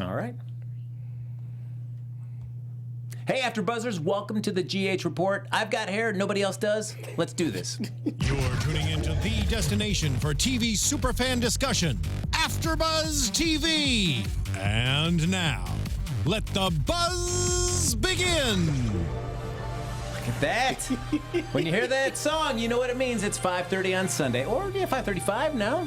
All right. Hey, AfterBuzzers, welcome to the GH Report. I've got hair, nobody else does. Let's do this. You're tuning into the destination for TV superfan discussion, AfterBuzz TV. And now, let the buzz begin. Look at that. When you hear that song, you know what it means. It's 5:30 on Sunday. Or, 5:35 now.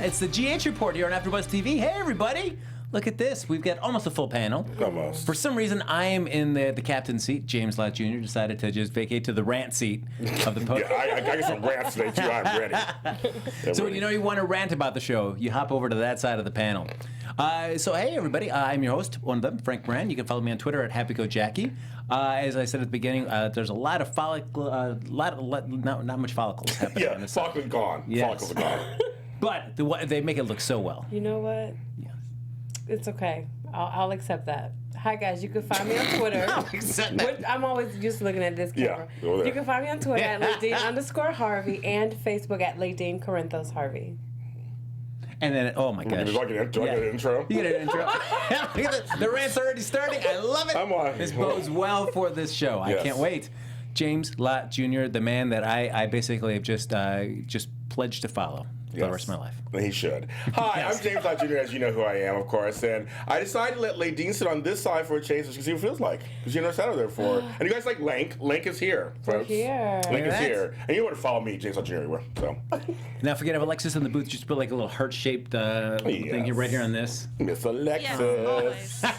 It's the GH Report here on AfterBuzz TV. Hey, everybody. Look at this. We've got almost a full panel. Almost. For some reason, I am in the captain's seat. James Lott Jr. decided to just vacate to the rant seat of the post. Yeah, I got some rants today, too. I'm ready. So, you want to rant about the show, you hop over to that side of the panel. So, hey, everybody. I'm your host, one of them, Frank Moran. You can follow me on Twitter at HappyGoJackie. As I said at the beginning, there's a lot of not much follicles happening. Yeah, follicles gone. Yes. Follicles are gone. But they make it look so well. You know what? Yeah. It's okay. I'll accept that. Hi, guys. You can find me on Twitter. I'm always just looking at this camera. Yeah, you can find me on Twitter at Ladine_Harvey and Facebook at Ladine Harvey. And then, oh my gosh. Do I get an intro? You get an intro. Look at the rant's already starting. I love it. This bodes well for this show. Yes. I can't wait. James Lott Jr., the man that I basically have just pledged to follow for the rest of my life. He should. Hi, I'm James Lott Jr., as you know who I am, of course, and I decided to let Ladine sit on this side for a change so she can see what it feels like, because you never sat over there before. And you guys like Link. Link is here, folks. Here. Link is here. And you want to follow me, James Lott Jr., everywhere. So. Now, forget about Alexis in the booth. Just put like a little heart-shaped thing here, right here on this. Miss Alexis. Yes,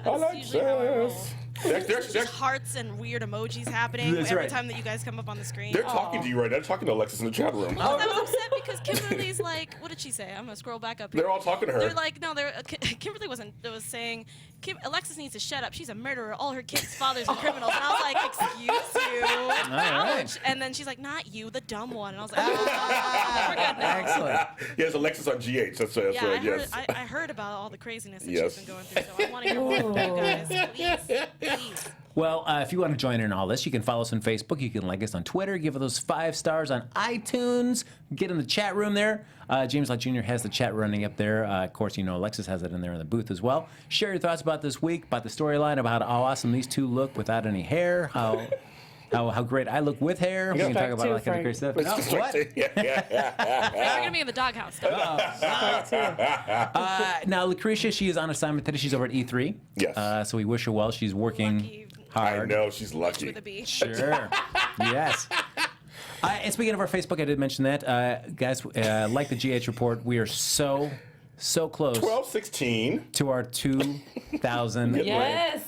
always. Alexis. There's just hearts and weird emojis happening every time that you guys come up on the screen. They're talking to you right now. They're talking to Alexis in the chat room. I was upset because Kimberly's like, what did she say? I'm going to scroll back up here. They're all talking to her. They're like, no, Kimberly was saying, Alexis needs to shut up. She's a murderer. All her kids' fathers are criminals. And I was like, excuse you. Ouch. And then she's like, not you, the dumb one. And I was like, we're good now. Excellent. Yes, Alexis on GH. That's right. Yeah, I heard about all the craziness that she's been going through. So I want to hear more from you guys. Please. Well, if you want to join in all this, you can follow us on Facebook. You can like us on Twitter. Give us those 5 stars on iTunes. Get in the chat room there. James Lott Jr. has the chat running up there. Of course, Alexis has it in there in the booth as well. Share your thoughts about this week, about the storyline, about how awesome these two look without any hair, how great I look with hair. We can talk about all that kind of great stuff. Now we're going to be in the doghouse. Now, Lacretia, she is on assignment today. She's over at E3. Yes. So we wish her well. She's working hard. I know. She's lucky. With a B. Sure. Yes. And speaking of our Facebook, I did mention that. Guys, like the GH Report, we are so close 12-16 to our 2,000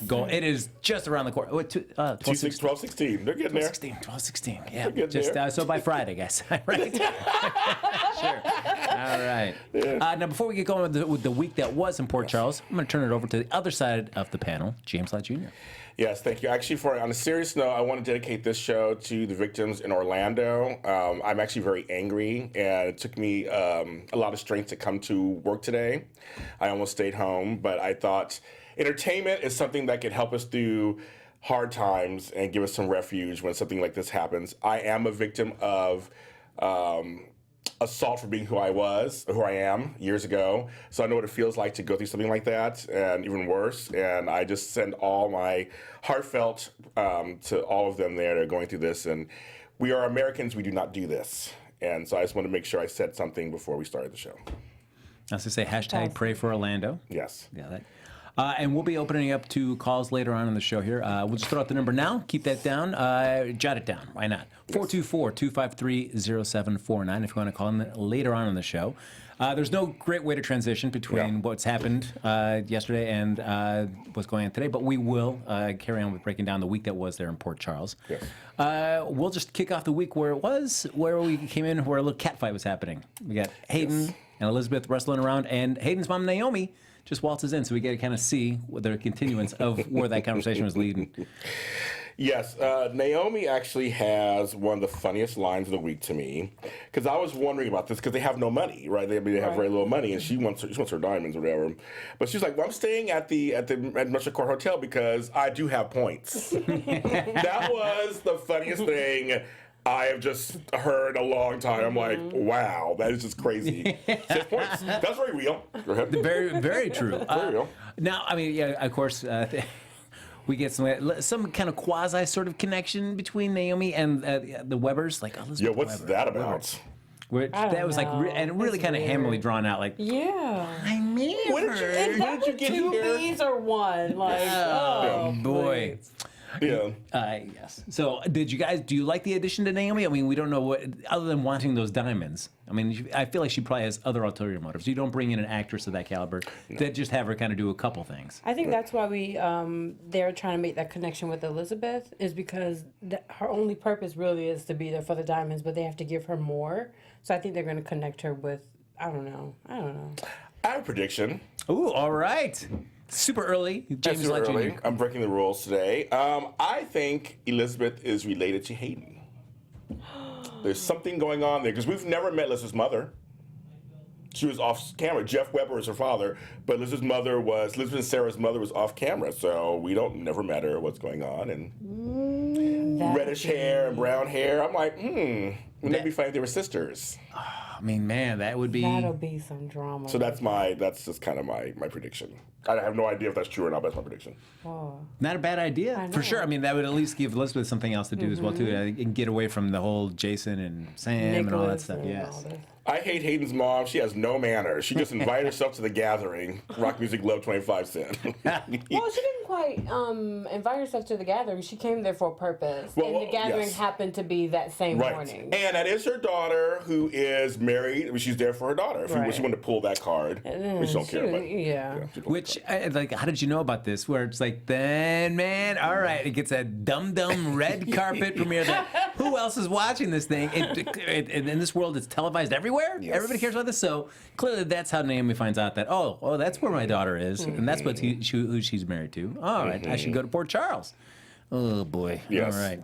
goal. It is just around the corner. 12-16. They're getting there. 12-16. Yeah. They're getting there. So by Friday, guys. Right? Sure. All right. Yeah. Now, before we get going with the week that was in Port Charles, I'm going to turn it over to the other side of the panel, James Lott Jr. Yes, thank you. Actually, on a serious note, I want to dedicate this show to the victims in Orlando. I'm actually very angry, and it took me a lot of strength to come to work today. I almost stayed home, but I thought entertainment is something that could help us through hard times and give us some refuge when something like this happens. I am a victim of assault for being who I am years ago. So I know what it feels like to go through something like that, and even worse. And I just send all my heartfelt to all of them there that are going through this. And we are Americans. We do not do this. And so I just want to make sure I said something before we started the show. I was going to say hashtag pray for Orlando. Yes. Yeah, that. And we'll be opening up to calls later on in the show here. We'll just throw out the number now. Keep that down. Jot it down. Why not? 424-253-0749 if you want to call in later on in the show. There's no great way to transition between what's happened yesterday and what's going on today, but we will carry on with breaking down the week that was there in Port Charles. Yes. We'll just kick off the week where we came in, where a little cat fight was happening. We got Hayden and Elizabeth wrestling around, and Hayden's mom, Naomi, just waltzes in, so we get to kind of see the continuance of where that conversation was leading. Yes, Naomi actually has one of the funniest lines of the week to me, because I was wondering about this, because they have no money, right? They have very little money, and she wants her diamonds or whatever. But she's like, "Well, I'm staying at the Metro Court Hotel because I do have points." That was the funniest thing I have just heard a long time. I'm like, wow, that is just crazy. 6 points. That's very real. Go ahead. Very, very true. Very real. Now, I mean, yeah, of course, we get some kind of quasi sort of connection between Naomi and the Webbers, like Elizabeth Yeah, what's Webber. that about? Which I don't that was like, know. and really That's kind of weird. hammily drawn out. Like, Yeah. I mean, When did you- Is when that did you with get two here? B's or one? Like, oh, boy. please. Yeah. Yes. So, do you like the addition to Naomi? I mean, we don't know what, other than wanting those diamonds. I mean, I feel like she probably has other ulterior motives. You don't bring in an actress of that caliber that just have her kind of do a couple things. I think that's why they're trying to make that connection with Elizabeth, is because her only purpose really is to be there for the diamonds, but they have to give her more. So I think they're going to connect her with, I don't know. I have a prediction. Ooh, all right. Super early. James Too Lott Jr. early. I'm breaking the rules today. I think Elizabeth is related to Hayden. There's something going on there because we've never met Elizabeth's mother. She was off camera. Jeff Webber is her father, but Elizabeth and Sarah's mother was off camera, so we never met her. What's going on? And reddish hair and brown hair. I'm like, wouldn't that be funny if they were sisters? I mean, man, that would be. That'll be some drama. So that's just kind of my prediction. I have no idea if that's true or not, but that's my prediction. Oh. Not a bad idea, for sure. I mean, that would at least give Elizabeth something else to do as well, too, and get away from the whole Jason and Sam and all that stuff. Yes. I hate Hayden's mom. She has no manners. She just invited herself to the gathering. Rock Music Love 25 cents. Well, she didn't quite invite herself to the gathering. She came there for a purpose. And the gathering yes. happened to be that same morning. And that is her daughter who is married. I mean, she's there for her daughter. If she wanted to pull that card, we just don't care about it. Yeah. Which, like, how did you know about this? Where it's like, then, man, all right, it gets a dumb red carpet premiere. That, who else is watching this thing? In this world, it's televised everywhere. Yes. Everybody cares about this. So clearly, that's how Naomi finds out that that's where my daughter is, and that's who she's married to. All right, I should go to Port Charles. Oh boy! Yes. All right.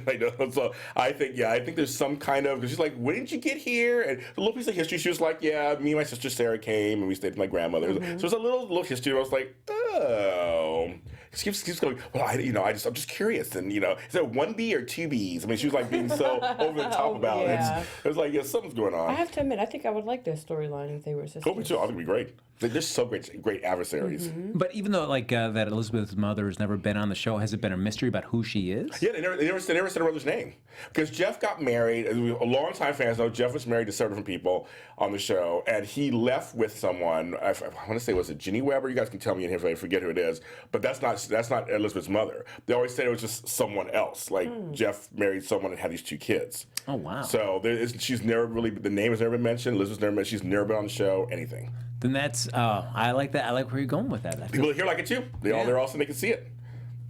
I know. So I think there's some kind of, because she's like, when did you get here? And a little piece of history. She was like, yeah, me and my sister Sarah came and we stayed with my grandmother. So there's a little history. I was like, oh. She keeps going, well, I'm just curious. And, is there one B or two Bs? I mean, she was like being so over the top about it. It was like, something's going on. I have to admit, I think I would like their storyline if they were sisters. Oh, me too. I think it'd be great. They're so great adversaries. But even though that Elizabeth's mother has never been on the show, has it been a mystery about who she is? Yeah, they never said her brother's name. Because Jeff got married, a long-time fans know Jeff was married to several different people on the show, and he left with someone, I want to say, was it Ginny Weber? You guys can tell me if I forget who it is. But that's not Elizabeth's mother. They always said it was just someone else. Like, Jeff married someone and had these two kids. Oh, wow. So she's never really, the name has never been mentioned. Elizabeth's never mentioned. She's never been on the show, anything. Then that's, I like that. I like where you're going with that. People here like it too. They're all saying they can see it.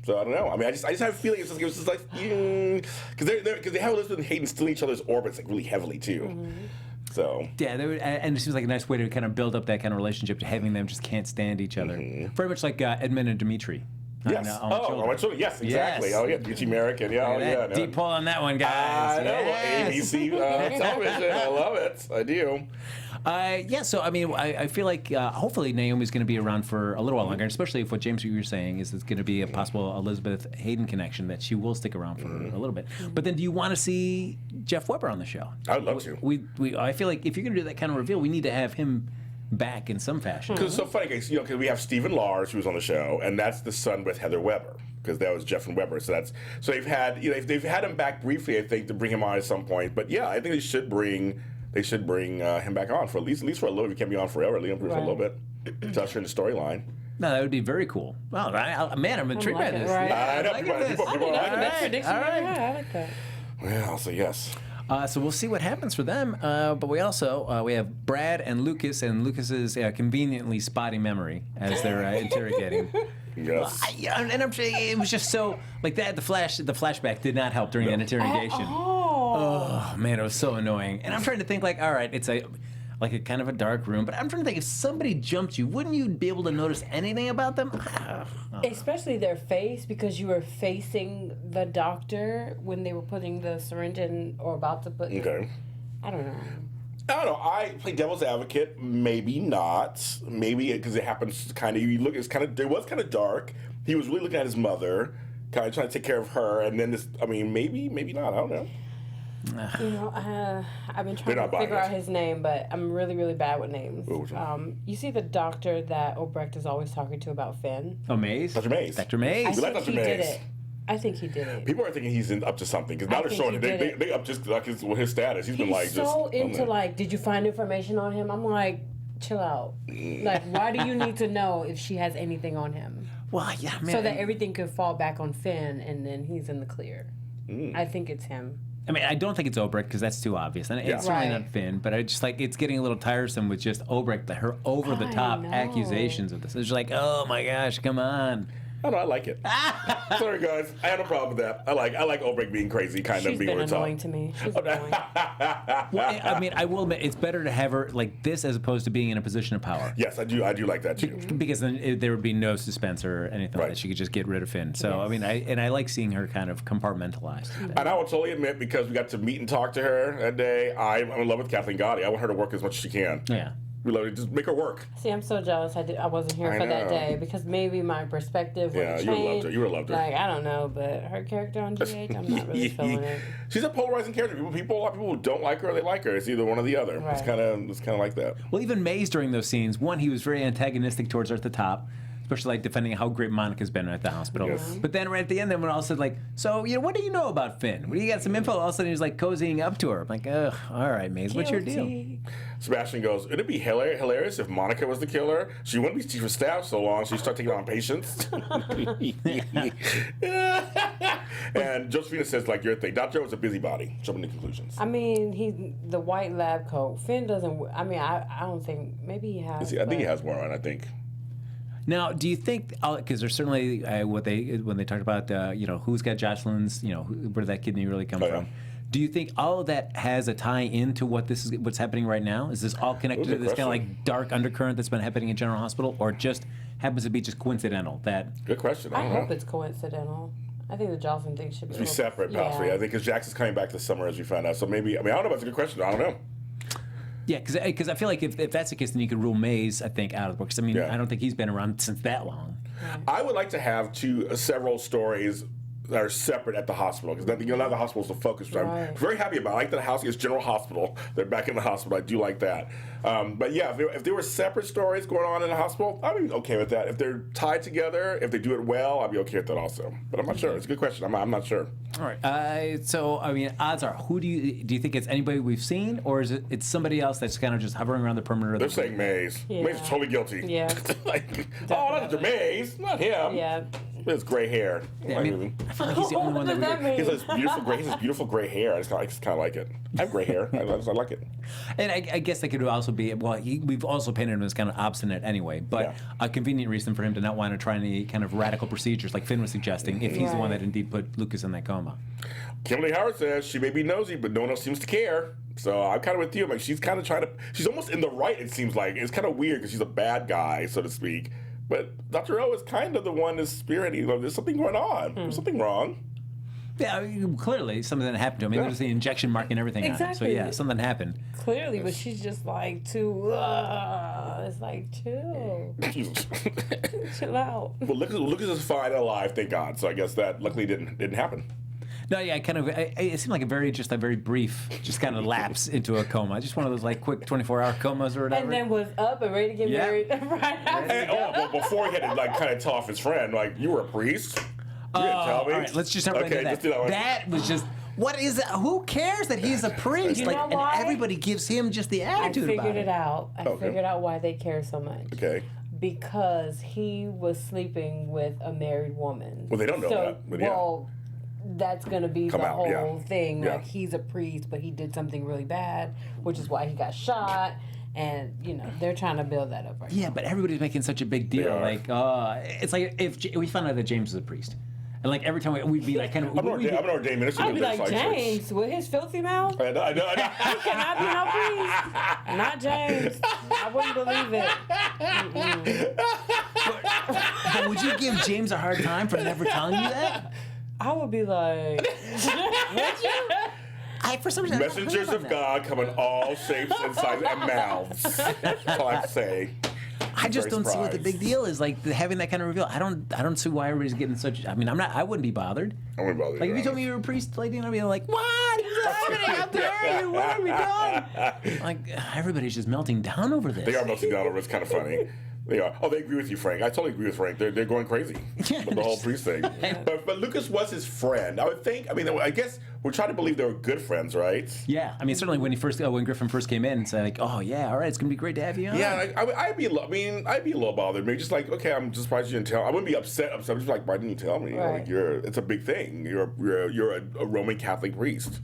So I don't know. I mean, I just have a feeling it was just like, because they have Elizabeth and Hayden still in each other's orbits like really heavily too. So yeah, and it seems like a nice way to kind of build up that kind of relationship, to having them just can't stand each other. Very much like Edmund and Dimitri. Yes. My children. Yes, exactly. Yes. Oh yeah, Beauty American. Yeah. No. Deep pull on that one, guys. I know. Yes. ABC television. I love it. I do. So I mean, I feel like hopefully Naomi's going to be around for a little while longer, especially if what James, you were saying, is it's going to be a possible Elizabeth Hayden connection, that she will stick around for a little bit. But then, do you want to see Jeff Webber on the show? I would love to. I feel like if you're going to do that kind of reveal, we need to have him back in some fashion. Because it's so funny, because we have Stephen Lars, who was on the show, and that's the son with Heather Webber, because that was Jeff and Webber. So they've had they've had him back briefly, I think, to bring him on at some point. But yeah, I think they should bring him back on for at least for a little. He can't be on forever. Leave him for a little bit to usher in the storyline. No, that would be very cool. Well, man, I'm intrigued by this. Right. I know. Like People this. like it. Prediction. All right. Yeah, I like that. Well, I'll say yes. So we'll see what happens for them. But we also we have Brad and Lucas's conveniently spotty memory as they're interrogating. Yes. And I'm saying it was just so like that. The flashback did not help during that interrogation. Oh man, it was so annoying. And I'm trying to think, like, all right, it's a kind of a dark room, but I'm trying to think, if somebody jumped you, wouldn't you be able to notice anything about them? Especially their face, because you were facing the doctor when they were putting the syringe in, or about to put. Okay. I don't know. I play devil's advocate. Maybe not. Maybe because it happens kind of. You look. It was kind of dark. He was really looking at his mother, kind of trying to take care of her, and then this. I mean, maybe not. I don't know. You know, I've been trying They're to not figure buying out it. his name, but I'm really, really bad with names. What was it? You see the doctor that Obrecht is always talking to about Finn? Oh, Maze? Dr. Maze. Dr. I Maze. like think Dr. he did Maze. it. I think he did it. People are thinking he's up to something because now I they're think showing he it. did They up just like his status. He's been He's like so just into like, did you find information on him? I'm like, chill out. Like, why do you need to know if she has anything on him? Well, yeah, man. So that everything could fall back on Finn, and then he's in the clear. I think it's him. I mean, I don't think it's Obrecht because that's too obvious, and it's certainly Right. not Finn. But I just like it's getting a little tiresome with just Obrecht, her over-the-top I know. accusations of this. It's just like, oh my gosh, come on. I don't know, I like it. Sorry guys, I have no problem with that. I like Obrecht being crazy, kind She's of being been over the top. annoying to me. She's annoying. Well, I mean, I will admit it's better to have her like this as opposed to being in a position of power. Yes, I do like that too. Because then there would be no suspense or anything like Right. that. She could just get rid of Finn. So I mean, I like seeing her kind of compartmentalized. And I will totally admit, because we got to meet and talk to her that day, I'm in love with Kathleen Gotti. I want her to work as much as she can. Yeah. We love it. Just make her work. See, I'm so jealous. I wasn't here I for that know. day because maybe my perspective would Yeah, have you would've loved changed. her. You would've loved her. Like, I don't know, but her character on GH, I'm not really feeling it. She's a polarizing character. A lot of people who don't like her, or they like her. It's either one or the other. Right. It's kind of like that. Well, even Maze during those scenes, one, he was very antagonistic towards her at the top, especially like defending how great Monica's been at the hospital. Yes. But then right at the end, then when all of a sudden like, so what do you know about Finn? What do you got some info? All of a sudden he's like cozying up to her. I'm like, ugh, all right, Maze, what's your deal? Guilty. Sebastian goes, it'd be hilarious if Monica was the killer. She wouldn't be chief of staff so long. She'd start taking on patients. And Josephina says, like your thing. Dr. O's a busybody. Jumping to conclusions. I mean, the white lab coat. Finn doesn't. I mean, I don't think. Maybe he has. I think he but- has more on, I think. Now, do you think, because there's certainly when they talked about, who's got Jocelyn's, where did that kidney really come Oh, yeah. from? Do you think all of that has a tie into what's happening right now? Is this all connected to Good this kind of question. like dark undercurrent that's been happening in General Hospital, or just happens to be just coincidental that? Good question. I I don't hope know. it's coincidental. I think the Jocelyn thing should be. Be separate, possibly. I think because Jax is coming back this summer, as we found out. So maybe, I don't know. That's a good question. I don't know. Yeah, because I feel like if that's the case, then you could rule Maze, I think, out of the book. 'Cause, I mean, Yeah. I don't think he's been around since that long. I would like to have several stories that are separate at the hospital, because now the hospital's the focus, which I'm Right. very happy about. I like that the house is General Hospital. They're back in the hospital. I do like that. But yeah, if there were separate stories going on in the hospital, I'd be okay with that. If they're tied together, if they do it well, I'd be okay with that also. But I'm not sure. It's a good question. I'm not sure. All right. So, I mean, odds are, who do you think it's anybody we've seen, or is it's somebody else that's kind of just hovering around the perimeter? Of They're the saying Maze. Yeah. Maze is totally guilty. Yeah. Like, oh, not Mr. Maze, not him. Yeah. His gray hair. Yeah, I mean, I feel like he's the only one What does that. that He mean? has this beautiful gray hair. I just kind of like it. I have gray hair. I like it. And I guess that could also be, well, we've also painted him as kind of obstinate anyway, but Yeah. a convenient reason for him to not want to try any kind of radical procedures like Finn was suggesting if he's the one Right. that indeed put Lucas in that coma. Kimberly Howard says she may be nosy, but no one else seems to care. So I'm kind of with you. Like, she's kind of trying to. She's almost in the right. It seems like it's kind of weird because she's a bad guy, so to speak. But Dr. O is kind of the one that's spearheading. Like, there's something going on. There's something wrong. Yeah, I mean, clearly something that happened to him. I mean, Yeah. there's the injection mark and everything on it. So Exactly. yeah, something happened. Clearly, but she's just like too. It's like chill, chill out. Well, Lucas is fine and alive, thank God. So I guess that luckily didn't happen. No, yeah, it seemed like a very brief, just kind of lapse into a coma. Just one of those like quick 24-hour comas or whatever. And then was up and ready to get Yeah. married right after. And, well, before he had to like kind of tell off his friend, like, you were a priest. You didn't tell me. All right, let's just jump right Okay, into let's do that one. That was just. What is that? Who cares that he's a priest? You like, know why? and everybody gives him just the I attitude about figured it out. I Okay. figured out why they care so much. Okay. Because he was sleeping with a married woman. Well, they don't know that, but yeah. well, that's gonna be Come the out, yeah. whole thing. Yeah. Like, he's a priest, but he did something really bad, which is why he got shot. And they're trying to build that up right Yeah, but everybody's making such a big deal. are. Like, it's like if we found out that James was a priest, and like every time we'd be like, kind of. I'm an ordained minister. now. I'd in be the like, church. James, with his filthy mouth, I know. he cannot be no priest. Not James. I wouldn't believe it. But would you give James a hard time for never telling you that? I would be like, For some reason, I don't Messengers believe of on that. God come in all shapes and sizes and mouths. That's all I have to say. I just very don't see what the surprised. big deal is. Like having that kind of reveal. I don't see why everybody's getting such. I mean, I wouldn't be bothered. I wouldn't bother Like if you told honest. me you were a priest, like I'd be like, what is happening? dare you? What have we done? Like, everybody's just melting down over this. They are melting down over it. It's kind of funny. They are. Oh, they agree with you, Frank. I totally agree with Frank. They're going crazy with the whole priest thing. But Lucas was his friend. I would think. I mean, I guess we're trying to believe they were good friends, right? Yeah. I mean, certainly when Griffin first came in and said like, "Oh yeah, all right, it's gonna be great to have you on." Yeah, I'd be a little bothered. Maybe just like, okay, I'm just surprised you didn't tell. I wouldn't be upset. I'm just like, why didn't you tell me? Right. You know, like it's a big thing. You're a Roman Catholic priest.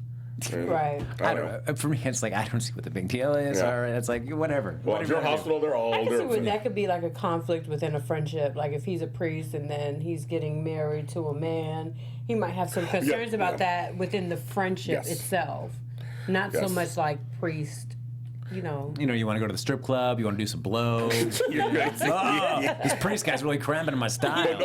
Right. I don't know. For me, it's like I don't see what the big deal is. Yeah. All right, it's like whatever. Well, if you're Whatever. hospital, they're all. I can see They're, where that could be like a conflict within a friendship. Like if he's a priest and then he's getting married to a man, he might have some concerns about that within the friendship itself. Not so much like priest, you know. You know, you want to go to the strip club, you want to do some blow. This priest guy's really cramping in my style.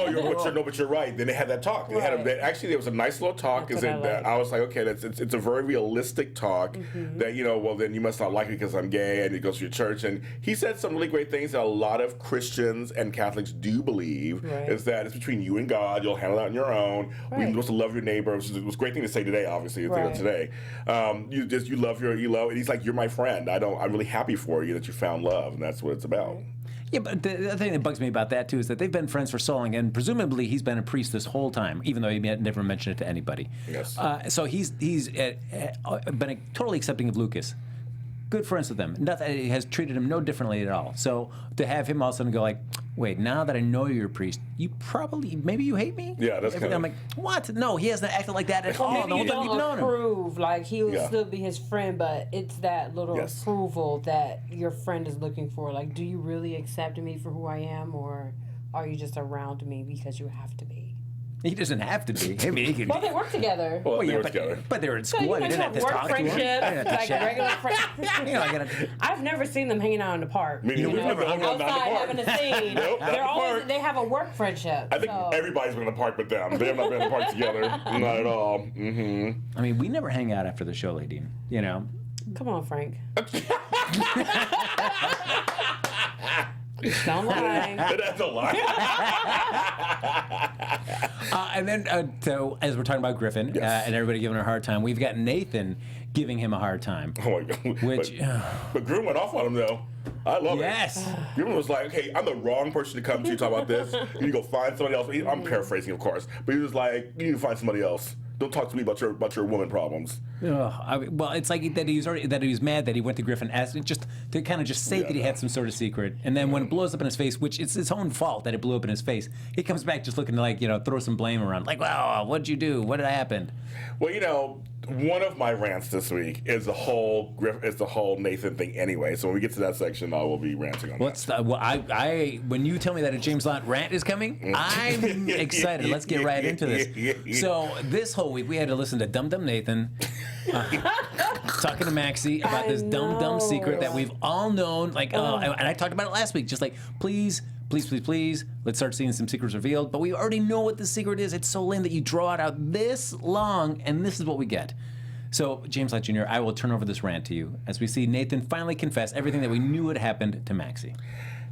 But you're right. Then they had that talk. They had actually there was a nice little talk. That's what I like. I was like, okay, it's a very realistic talk. That well then you must not like me because I'm gay and he goes to your church. And he said some really great things that a lot of Christians and Catholics do believe is that it's between you and God. You'll handle it on your own. You're supposed to love your neighbor. Which was a great thing to say today. Obviously, today. You love. And he's like, you're my friend. I'm really happy for you that you found love, and that's what it's about. Yeah, but the other thing that bugs me about that too is that they've been friends for so long, and presumably he's been a priest this whole time, even though he never mentioned it to anybody. Yes. So he's been totally accepting of Lucas. Good friends with them. Nothing has treated him no differently at all. So to have him all of a sudden go like, wait, now that I know you're a priest, maybe you hate me? Yeah, that's kind of. I'm like, what? No, he hasn't acted like that at all. Maybe The whole you time you've known don't him. approve. Like he will still be his friend, but it's that little approval that your friend is looking for. Like, do you really accept me for who I am, or are you just around me because you have to be? He doesn't have to be. I mean, he could. Well, they work together. Well, they work together. But they were in So school. you I guys didn't have have to work talk to him. I didn't friendships, have to like chat. regular friends. You know, I gotta. I've never seen them hanging out in the park. Meaning we've never hung out in the outside park. having a scene. Nope, not in the park. They have a work friendship. I think everybo's been in the park with them. They have not been in the park together. Not at all. I mean, we never hang out after the show, Ladine. You know. Come on, Frank. Don't lie. That's a lie. And then, so as we're talking about Griffin and everybody giving her a hard time, we've got Nathan giving him a hard time. Oh my God. Which, but Groom went off on him though. I love yes. it. Groom was like, "Okay, I'm the wrong person to come to talk about this. You need to go find somebody else." I'm paraphrasing, of course, but he was like, "You need to find somebody else. Don't talk to me about your woman problems." Well, it's like that he was mad that he went to Griffin just to kind of just say that he had some sort of secret, and then when it blows up in his face, which it's his own fault that it blew up in his face, he comes back just looking to like throw some blame around, like, "Well, what'd you do? What happened?" Well, one of my rants this week is the whole Nathan thing anyway. So when we get to that section, I will be ranting on that. When you tell me that a James Lott rant is coming, I'm excited. Let's get right into this. So this whole week we had to listen to Dum Dum Nathan talking to Maxie about this dumb secret that we've all known. Like, and I talked about it last week. Just like, please, let's start seeing some secrets revealed. But we already know what the secret is. It's so lame that you draw it out this long, and this is what we get. So, James Lott Jr., I will turn over this rant to you as we see Nathan finally confess everything that we knew had happened to Maxie.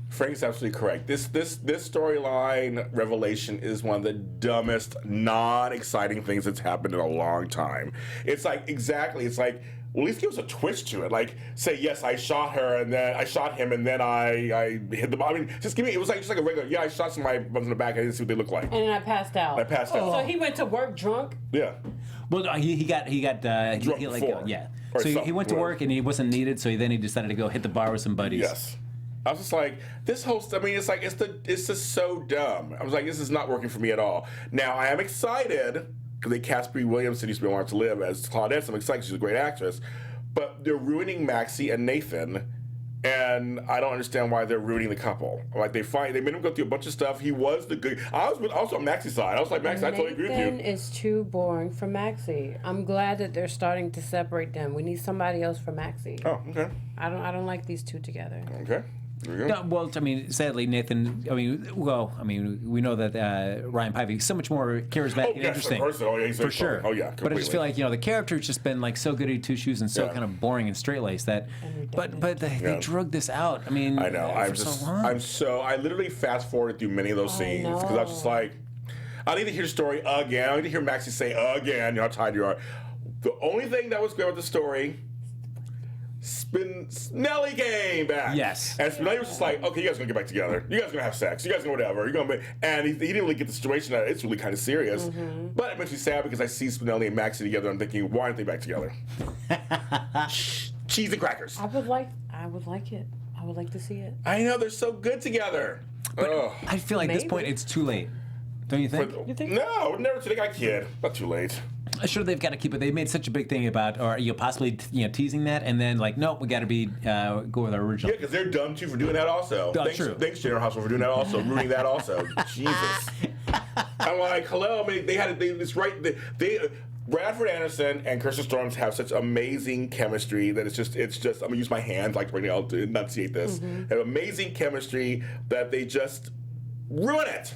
Frank's absolutely correct. This storyline revelation is one of the dumbest, non-exciting things that's happened in a long time. It's like, well, at least give us a twist to it. Like, say, yes, I shot her, and then I shot him, and then I hit the bottom. I mean, it was like just like a regular, I shot somebody in the back, I didn't see what they look like. And then I passed out. So he went to work drunk? Yeah. Well, he got drunk before. yeah. Or So he went to work, and he wasn't needed, so then he decided to go hit the bar with some buddies. Yes. I was just like, this whole, it's like, it's just so dumb. I was like, this is not working for me at all. Now, I am excited, because they cast Bree Williamson, used to be on to Live, as Claudette. I'm excited, she's a great actress. But they're ruining Maxie and Nathan, and I don't understand why they're ruining the couple. Like, they made him go through a bunch of stuff. He was the good, I was also on Maxie's side. I was like, Maxie, I totally agree with you. Nathan is too boring for Maxie. I'm glad that they're starting to separate them. We need somebody else for Maxie. Oh, okay. I don't like these two together. Okay. No, well, I mean, sadly, Nathan. We know that Ryan Pivey is so much more charismatic and interesting. For sure. Oh yeah, completely. But I just feel like the character's just been like so goody two shoes and so kind of boring and straight laced that. But they drug this out. I mean, I know. so long. I literally fast forwarded through many of those scenes because I was just like, I need to hear the story again. I need to hear Maxie say again, how tired you are. The only thing that was great with the story, Spinelli came back. Yes. And Spinelli was just like, okay, you guys are going to get back together. You guys are going to have sex. You guys are going to whatever. You're gonna be, and he didn't really get the situation that it's really kind of serious. But it makes me sad because I see Spinelli and Maxie together and I'm thinking, why aren't they back together? Cheese and crackers. I would like it. I would like to see it. I know, they're so good together. Ugh. I feel like at this point it's too late. Don't you think? You think? No, never too late. I kid. Not too late. Sure, they've got to keep it. They made such a big thing about, or possibly teasing that, and then like, no, we got to be go with our original. Yeah, because they're dumb too for doing that also. True. Thanks, General Hospital, for doing that also, ruining that also. Jesus. I'm like, hello. I mean, Bradford Anderson and Kirsten Storms have such amazing chemistry that it's just. I'm gonna use my hands like right now to enunciate this. They have amazing chemistry that they just ruin it.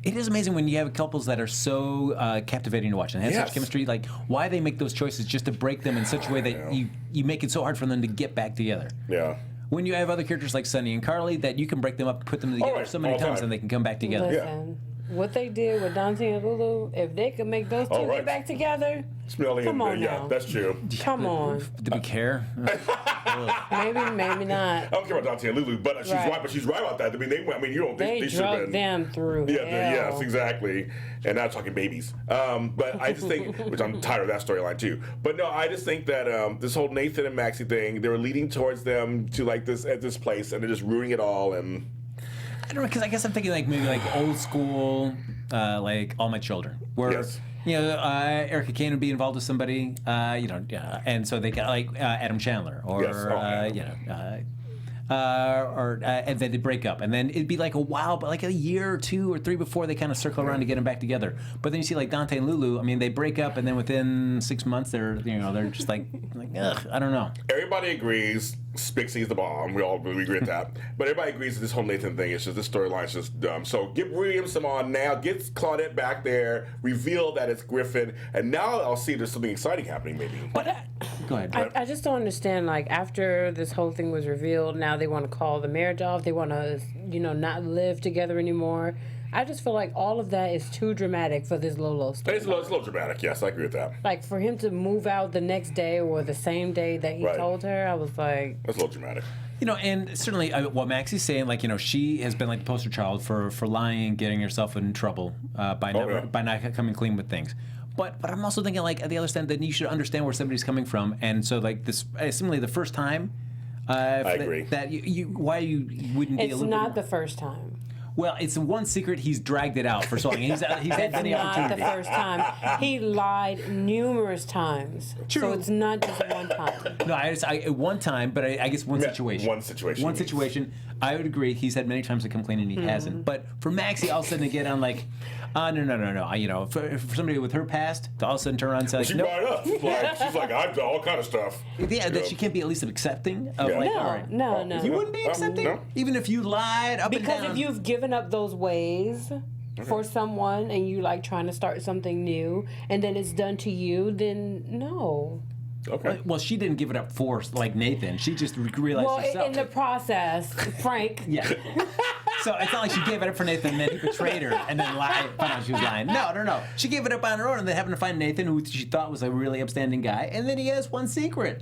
It is amazing when you have couples that are so captivating to watch and have Yes. such chemistry. Like, why they make those choices just to break them in such a way that you make it so hard for them to get back together. Yeah. When you have other characters like Sonny and Carly, that you can break them up, put them together right, so many all the times, time. and they can come back together. Listen, what they did with Dante and Lulu, if they could make those two All right. get back together, Spinelli Come on yeah, now. that's true. come on. Do we care? Maybe not. I don't care about Dante and Lulu, but she's Right. right. But she's right about that. I mean, you don't. They should have drug been. them through Yeah, hell. yes, exactly. And now talking babies. But I just think, which I'm tired of that storyline too. But no, I just think that this whole Nathan and Maxie thing, they were leading towards them to like this at this place, and they're just ruining it all. And I don't know, because I guess I'm thinking like maybe like old school, like All My Children, where Yes. Erica Kane would be involved with somebody, and so they got like Adam Chandler, or Yes. and then they break up, and then it'd be like a while, but like a year or 2 or 3 before they kind of circle around to get them back together. But then you see like Dante and Lulu. I mean, they break up, and then within 6 months, they're just like ugh, I don't know. everybody agrees Spixie's the bomb. We agree with that. But everybody agrees that this whole Nathan thing is just, this storyline's just dumb. So get Williamson on now, get Claudette back there, reveal that it's Griffin, and now I'll see there's something exciting happening maybe. Go ahead. I just don't understand, like, after this whole thing was revealed, now they want to call the marriage off. They want to, not live together anymore. I just feel like all of that is too dramatic for this Lolo story. It's a little dramatic, yes, I agree with that. Like, for him to move out the next day or the same day that he Right. told her, I was like... That's a little dramatic. And certainly what Maxie's saying, like, she has been like the poster child for lying and getting herself in trouble by not coming clean with things. But I'm also thinking, like, at the other side, that you should understand where somebody's coming from. And so, like, this, similarly, the first time... I agree. That why you wouldn't be a It's little not bit the first time. Well, it's one secret he's dragged it out for so long. He's had It's many not the opportunities. first time. He lied numerous times. True. So it's not just one time. No, one time, but I guess one Yeah, situation. one situation. One situation. I would agree. He's had many times to come clean and he hasn't. But for Maxie, all of a sudden to get on like, no. For somebody with her past, to all of a sudden turn around and say, like, She nope. brought it up. She's like, I've done all kind of stuff. Yeah, that she can't be at least accepting of Yeah. like, No, all right. no. You wouldn't be accepting? No. Even if you lied up Because and down? if you've given up those ways for someone and you like trying to start something new and then it's done to you, then no. Okay. Well, she didn't give it up for like Nathan. She just realized Well, herself. in the process, Frank. Yeah. So it's not like she gave it up for Nathan and then he betrayed her and then lied, found out she was lying. No. She gave it up on her own and then happened to find Nathan, who she thought was a really upstanding guy, and then he has one secret.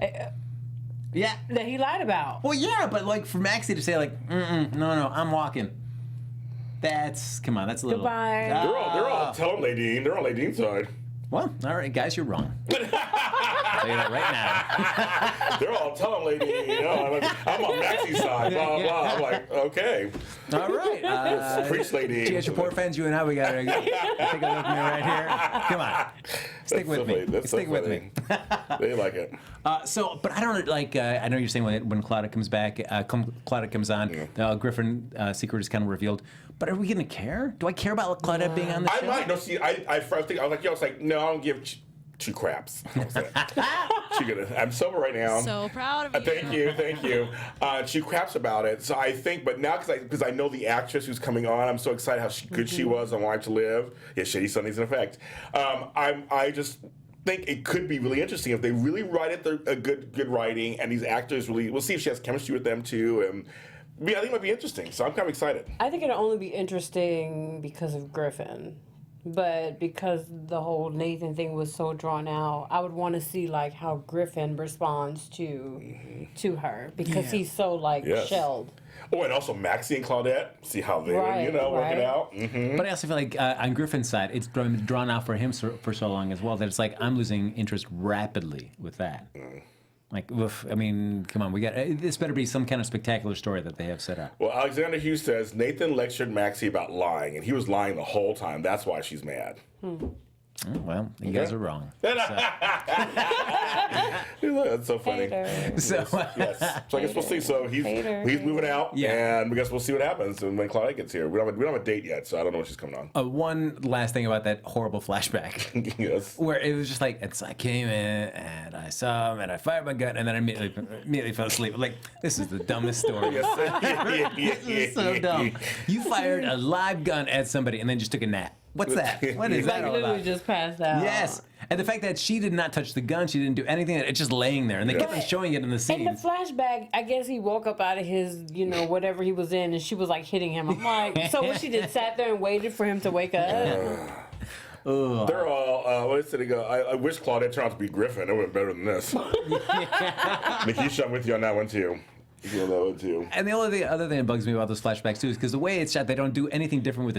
Yeah. That he lied about. Well, yeah, but like for Maxie to say like, no, I'm walking. Come on, that's a little. Goodbye. They're all telling Ladine. They're on Ladine's side. Well, all right, guys, you're wrong. I'll tell you that right now. They're all telling Ladine. I'm on Maxie's side. Blah blah. I'm like, okay. All right. Preach, Ladine. GS Report fans, you and I, we got to take a look at me right here. Come on. Stick That's with so me. funny. That's so Stick with funny. me. They like it. But I don't like. I know you're saying when Claudia comes back, Claudia comes on, Griffin secret is kind of revealed. But are we gonna care? Do I care about Claudia being on the I show? might. No, see, I first think I was like, no, I don't give two craps. I'm sober right now. So proud of you. Thank you. She craps about it. So I think, but now because I know the actress who's coming on, I'm so excited how good she was on Life to Live. Yeah, Shady Sundays in effect. I just think it could be really interesting if they really write it a good writing, and these actors really. We'll see if she has chemistry with them too, and. Yeah, I think it might be interesting, so I'm kind of excited. I think it'll only be interesting because of Griffin. But because the whole Nathan thing was so drawn out, I would want to see like how Griffin responds to her because he's so like shelled. Oh, and also Maxie and Claudette. See how they were, working out. But I also feel like on Griffin's side, it's drawn out for him for so long as well that it's like I'm losing interest rapidly with that. Like, oof, I mean, come on, this better be some kind of spectacular story that they have set up. Well, Alexander Hughes says Nathan lectured Maxie about lying, and he was lying the whole time. That's why she's mad. Oh, well, you guys are wrong. That's so funny. So, Yes. So I guess we'll see. So he's moving out, and I guess we'll see what happens when Claudette gets here. We don't have a date yet, so I don't know when she's coming on. one last thing about that horrible flashback. Yes. Where it was just like, I came in, and I saw him, and I fired my gun, and then I immediately fell asleep. I'm like, this is the dumbest story. This is so dumb. You fired a live gun at somebody, and then just took a nap. What's that? What is that all literally about? just passed out. Yes. And the fact that she did not touch the gun, she didn't do anything, it's just laying there. And they kept on showing it in the In scenes. the flashback, I guess he woke up out of his, whatever he was in, and she was like hitting him. I'm like, so what she did, sat there and waited for him to wake up? They're all, what did they go? I wish Claudette turned out to be Griffin. It would have been better than this. Nikisha, I'm with you on that one, too. And the only other thing that bugs me about those flashbacks too is because the way it's shot, they don't do anything different with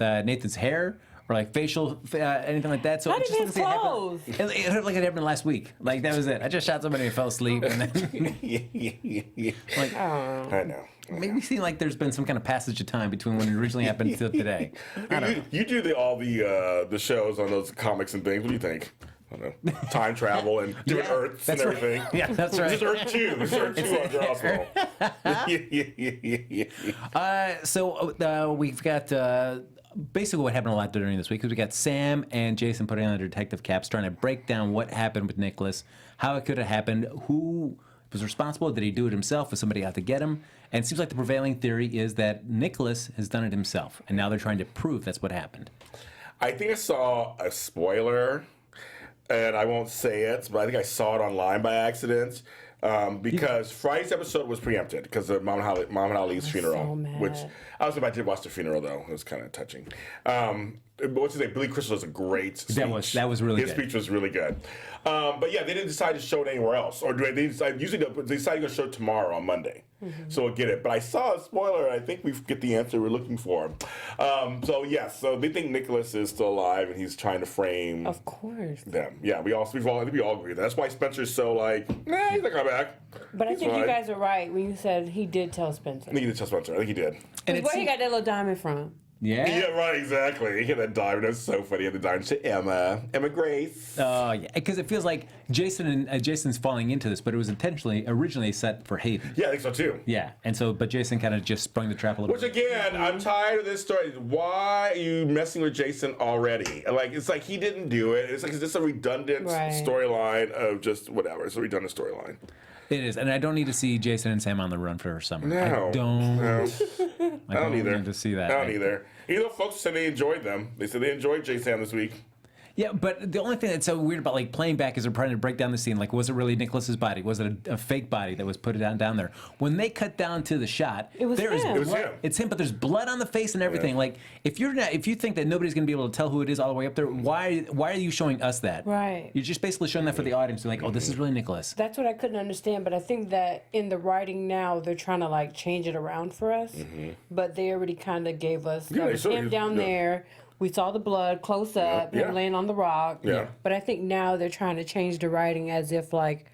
Nathan's hair or like facial anything like that. So Not it just even looks his like clothes. it happened. It looked like it happened last week. Like that was it. I just shot somebody and fell asleep. And then like, I know. Maybe seem like there's been some kind of passage of time between when it originally happened to today. You do all the shows on those comics and things. What do you think? I don't know. Time travel and different Earths and everything. Right. Yeah, that's right. This is Earth 2. This is Earth 2 on Hospital. So we've got basically what happened a lot during this week is we got Sam and Jason putting on their detective caps, trying to break down what happened with Nicholas, how it could have happened, who was responsible, did he do it himself, was somebody out to get him? And it seems like the prevailing theory is that Nicholas has done it himself, and now they're trying to prove that's what happened. I think I saw a spoiler, and I won't say it, but I think I saw it online by accident. Because Friday's episode was preempted because of Muhammad Ali's funeral, so mad. which I did watch the funeral though. It was kind of touching. What's his name? Billy Crystal was a great speech. That was really His good. speech was really good. But yeah, they didn't decide to show it anywhere else, or do they decide? Usually they decide to show it tomorrow on Monday, so we'll get it. But I saw a spoiler. And I think we get the answer we're looking for. So they think Nicholas is still alive and he's trying to frame. Of course. Them. Yeah, I think we all agree with that. That's why Spencer's so like, nah, he's not coming back. But I He's think fine. you guys are right when you said he did tell Spencer. I think he did tell Spencer. I think he did. And Where he got that little diamond from? Yeah. Yeah, right, exactly. He had that diamond. It was so funny. He had the diamond to Emma Grace. Oh, yeah. Because it feels like Jason's falling into this, but it was originally set for Hayden. Yeah, I think so too. Yeah. But Jason kind of just sprung the trap a little Which bit. again, I'm tired of this story. Why are you messing with Jason already? It's like he didn't do it. It's just a redundant storyline of just whatever. It's a redundant storyline. It is, and I don't need to see Jason and Sam on the run for summer. No. I don't. No. I don't either. need to see that. I don't either. Either folks said they enjoyed them. They said they enjoyed Jason this week. Yeah, but the only thing that's so weird about like playing back is they're trying to break down the scene. Like, was it really Nicholas's body? Was it a fake body that was put down there? When they cut down to the shot, It was there is him. It was blood. him. It's him, but there's blood on the face and everything. Yeah. Like, if you think that nobody's gonna be able to tell who it is all the way up there, why are you showing us that? Right. You're just basically showing that for the audience. They're like, oh, this is really Nicholas. That's what I couldn't understand, but I think that in the writing now, they're trying to like change it around for us. But they already kind of gave us Yeah, they was showed him you- down yeah. there. We saw the blood close up, Yeah. him laying on the rock. Yeah. But I think now they're trying to change the writing as if like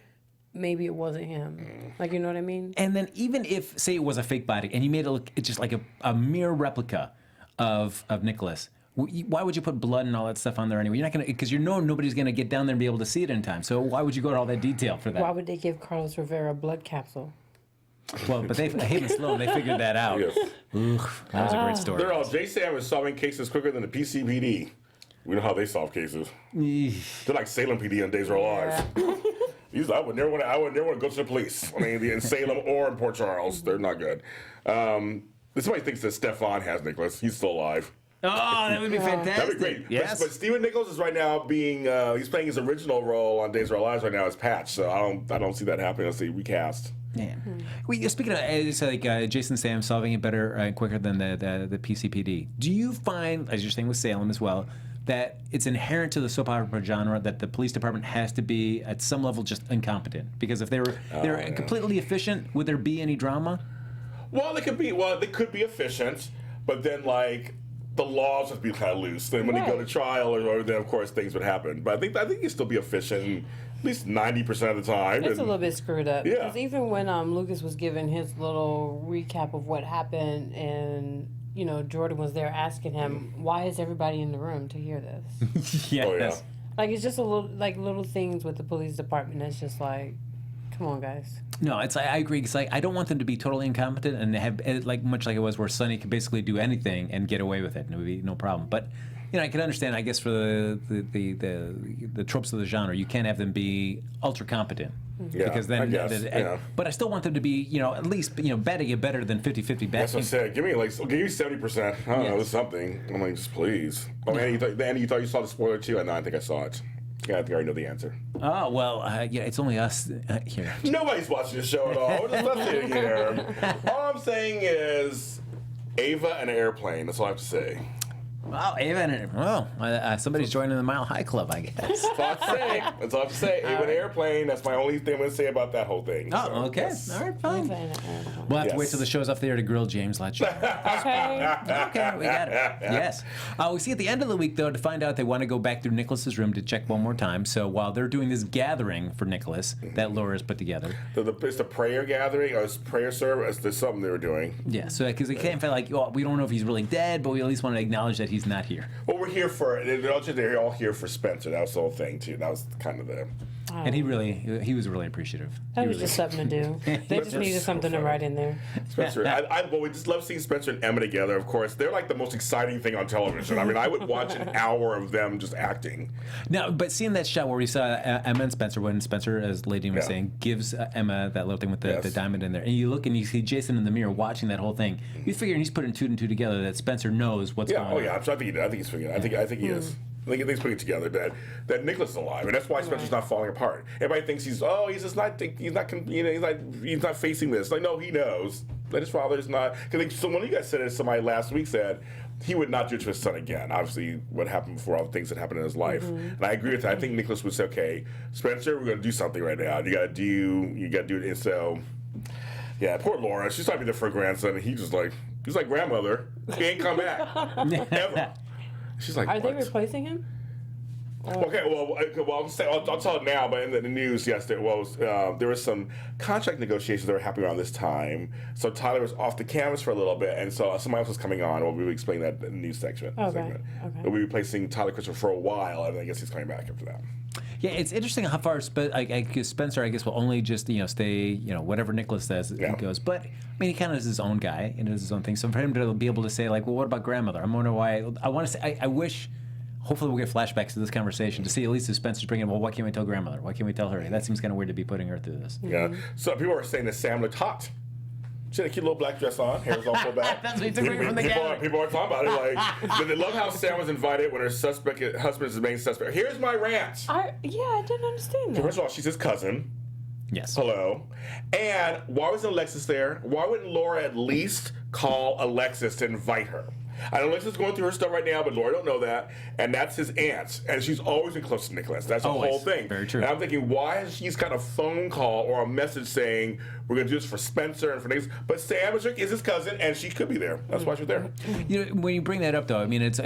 maybe it wasn't him. Like, you know what I mean? And then even if, say, it was a fake body and you made it look it's just like a mere replica of Nicholas, why would you put blood and all that stuff on there anyway? You're not gonna, because you know nobody's gonna get down there and be able to see it in time. So why would you go to all that detail for that? Why would they give Carlos Rivera a blood capsule? Well, but Hayden Sloan, they figured that out. Yes. Oof, that was a great story. They're all J-Sam is solving cases quicker than the PCPD. We know how they solve cases. They're like Salem PD on Days of Our Lives. I would never want to go to the police. I mean, in Salem or in Port Charles, they're not good. Somebody thinks that Stefan has Nicholas. He's still alive. Oh, that would be fantastic. That'd be great. Yes. But Stephen Nichols is right now he's playing his original role on Days of Our Lives right now as Patch. So I don't see that happening unless they recast. Yeah. Speaking of, it's like Jason and Sam solving it better and quicker than the PCPD. Do you find, as you're saying with Salem as well, that it's inherent to the soap opera genre that the police department has to be at some level just incompetent. Because if they're completely efficient, would there be any drama? Well, they could be efficient, but then like the laws would be kind of loose. Then when you go to trial, or then of course things would happen. But I think you still be efficient at least 90% of the time. It's a little bit screwed up. Yeah. Because even when Lucas was giving his little recap of what happened, and Jordan was there asking him, "Why is everybody in the room to hear this?" Yes. Oh, yeah. Like it's just a little things with the police department that's just like, come on, guys. No, I agree. It's like I don't want them to be totally incompetent and have much like it was where Sonny could basically do anything and get away with it, and it would be no problem. But I can understand. I guess for the tropes of the genre, you can't have them be ultra competent. Yeah, because then, I guess, but I still want them to be, at least, betting it better than 50-50 betting. That's what I said. Give me 70%. I don't know, something. I'm like, just please. Oh, Andy, you thought you saw the spoiler too? No, I think I saw it. Yeah, I think I already know the answer. Oh, well, it's only us here. Nobody's watching the show at all. We're just listening here. All I'm saying is Ava and an airplane. That's all I have to say. Wow, Ava, somebody's joining the Mile High Club, I guess. That's all I have to say. That's all I have to say. Ava and an airplane. That's my only thing I'm going to say about that whole thing. Oh, So, okay. yes. All right, fine. We'll have to wait till the show's off the air to grill James Lott Jr. Okay. Okay, we got it. Yes. We see at the end of the week, though, to find out they want to go back through Nicholas's room to check one more time. So while they're doing this gathering for Nicholas that Laura's put together. It's the prayer gathering, or it's prayer service. There's something they were doing. Yeah, so because they can't feel like, we don't know if he's really dead, but we at least want to acknowledge that he's not here. Well, we're here for, they're all here for Spencer. That was the whole thing, too. That was kind of the... And he was really appreciative. That was just something to do. They just needed something to write in there. Spencer, we just love seeing Spencer and Emma together, of course. They're like the most exciting thing on television. I mean, I would watch an hour of them just acting. Now, but seeing that shot where we saw Emma and Spencer, when Spencer, as Ladine was saying, gives Emma that little thing with the diamond in there, and you look and you see Jason in the mirror watching that whole thing, you figure, and he's putting two and two together, that Spencer knows what's going on. Oh, yeah. I think he's figuring it. I think he is. I think he's putting it together that Nicholas is alive, and that's why Spencer's not falling apart. Everybody thinks he's not facing this. Like, no, he knows that his father is not. Because someone you guys said it, somebody last week said he would not do it to his son again. Obviously, what happened before, all the things that happened in his life, and I agree with that. I think Nicholas would say, "Okay, Spencer, we're going to do something right now. You got to do it." And so, yeah, poor Laura. She's trying to be there for her grandson, and he's like grandmother. He ain't come back ever. She's like, Are they replacing him? Okay, I'll tell it now, but in the news, yes, there were some contract negotiations that were happening around this time. So Tyler was off the canvas for a little bit, and so somebody else was coming on. We'll be explaining that in the news segment. Okay. We'll be replacing Tyler Christopher for a while, and I guess he's coming back after that. Yeah, it's interesting how far Spencer, I guess, will only just stay, whatever Nicholas says, he goes. But I mean, he kind of is his own guy and does his own thing. So for him to be able to say, like, well, what about grandmother? I'm wondering why. I want to say, I wish. Hopefully, we'll get flashbacks to this conversation to see at least if Spencer's bringing. Well, why can't we tell grandmother? Why can't we tell her? That seems kind of weird to be putting her through this. Yeah. So people are saying that Sam looked hot. She had a cute little black dress on. Hair was all pulled back. That's what he took away from the gathering. People are talking about it. Like, but they love how Sam was invited when her husband is the main suspect. Here's my rant. I didn't understand that. First of all, she's his cousin. Yes. Hello. And why wasn't Alexis there? Why wouldn't Laura at least call Alexis to invite her? I know Alexis is going through her stuff right now, but Laura don't know that. And that's his aunt. And she's always been close to Nicholas. That's the whole thing. Very true. And I'm thinking, why has she's got a phone call or a message saying, we're going to do this for Spencer and for Nicholas? But Sam is his cousin, and she could be there. That's why she's there. When you bring that up, though, I mean, it's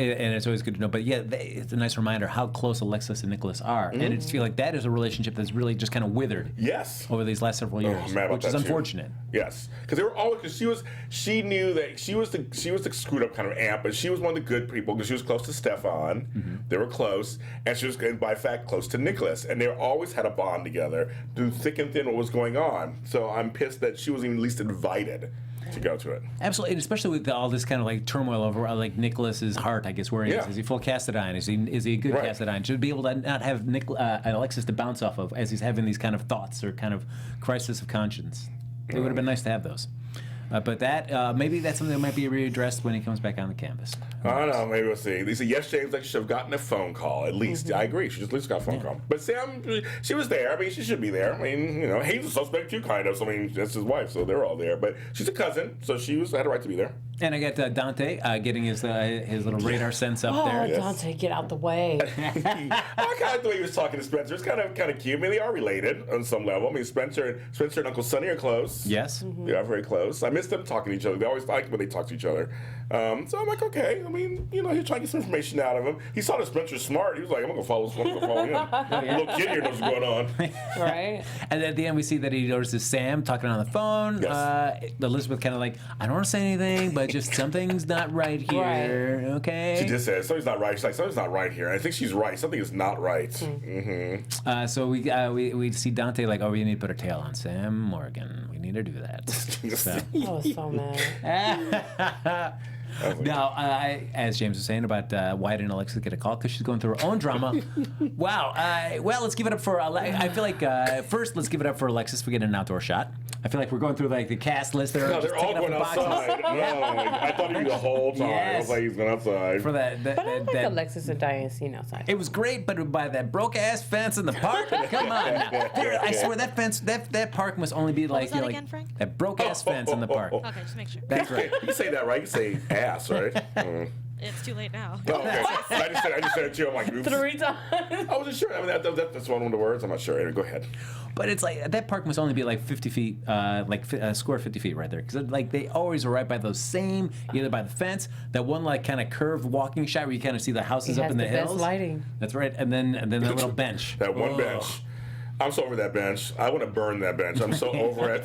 always good to know. But yeah, it's a nice reminder how close Alexis and Nicholas are. And I just feel like that is a relationship that's really just kind of withered. Yes. Over these last several years, which is unfortunate. Yes, because they were always. Because she knew that she was the screwed up kind of aunt, but she was one of the good people because she was close to Stefan. They were close, and she was, by fact, close to Nicholas, and they always had a bond together through thick and thin what was going on. So I'm pissed that she wasn't even at least invited to go to it. Absolutely, and especially with all this kind of like turmoil over like Nicholas's heart, I guess, where he is. Is he full Cassadine? Is he a good Cassadine? Should be able to not have Alexis to bounce off of as he's having these kind of thoughts or kind of crisis of conscience. It would have been nice to have those. But that maybe that's something that might be readdressed when he comes back on the canvas. I don't know. Maybe we'll see. They say, yes, James, like, she should have gotten a phone call at least. I agree. She just at least got a phone call. But Sam, she was there. I mean, she should be there. I mean, he's a suspect too, kind of. So, I mean, that's his wife, so they're all there. But she's a cousin, so she had a right to be there. And I got Dante getting his little radar sense up there. Oh, Dante, get out the way. I kind of like the way he was talking to Spencer. It's kind of cute. I mean, they are related on some level. I mean, Spencer and Uncle Sonny are close. Yes. They are very close. I miss them talking to each other. They always like when they talk to each other. So I'm like, okay. I mean, he's trying to get some information out of him. He saw that Spencer's smart. He was like, I'm going to follow him. Little kid here knows what's going on. Right. And at the end, we see that he notices Sam talking on the phone. Yes. Elizabeth kind of like, I don't want to say anything, but just something's not right here. Right. Okay. She just said, something's not right. She's like, something's not right here. And I think she's right. Something is not right. So we see Dante like, oh, we need to put our tail on Sam Morgan. We need to do that. So. I was so mad. Now, as James was saying about why didn't Alexis get a call? Because she's going through her own drama. Wow. Well, let's give it up for. I feel like first, let's give it up for Alexis for getting an outdoor shot. I feel like we're going through like the cast list there. No, they're all going outside. No, I thought he was the whole time. Yes. I was like, he's going outside. For that, But I like Alexis and Diane scene outside. it was great, but by that broke ass fence in the park, come on. Now. I swear that fence, that park must only be like was that again, Frank? that broke ass fence in the park. Okay, just make sure. That's right. You can say that, right? You can say ass, right? It's too late now. Oh, okay. I just said it too. I'm like, oops. 3 times. I wasn't sure. I mean, that's one of the words. I'm not sure. Go ahead. But it's like that park must only be like 50 feet, square 50 feet right there, because like they always are right by those same, either by the fence, that one like kind of curved walking shot where you kind of see the houses up in the hills. Best lighting. That's right, and then that little bench. That one Oh. bench. I'm so over that bench. I want to burn that bench. I'm so over it.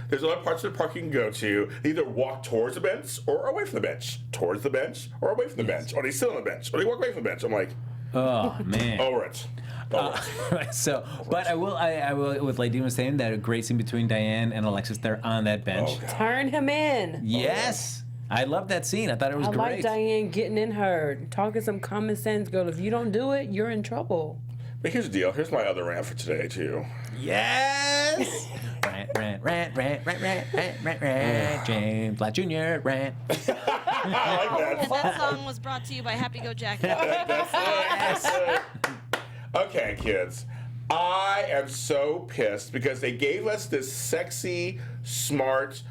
There's other parts of the park you can go to. Either walk towards the bench or away from the bench. Towards the bench or away from the bench. Or they sit on the bench. Or they walk away from the bench. I'm like, Oh man. over it. Over it. So, but I will. With Ladine was saying that a great scene between Diane and Alexis there on that bench. Oh, God. Turn him in. Yes, I love that scene. I thought it was I great. like Diane getting in her, talking some common sense, girl. If you don't do it, you're in trouble. But here's the deal. Here's my other rant for today, too. Yes. rant. James Lott Jr. rant. I like that. That song was brought to you by Happy Go Jackie. That's it. Okay, kids. I am so pissed because they gave us this sexy, smart,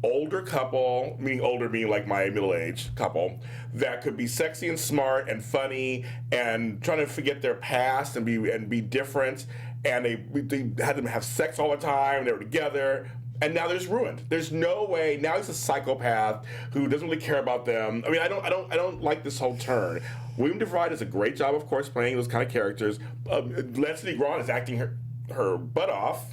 older couple, meaning like my middle-aged couple, that could be sexy and smart and funny and trying to forget their past and be different. And they had them have sex all the time. They were together. And now they're just ruined. There's no way. Now he's a psychopath who doesn't really care about them. I mean, I don't like this whole turn. William DeVry does a great job, of course, playing those kind of characters. Leslie Grant is acting her butt off.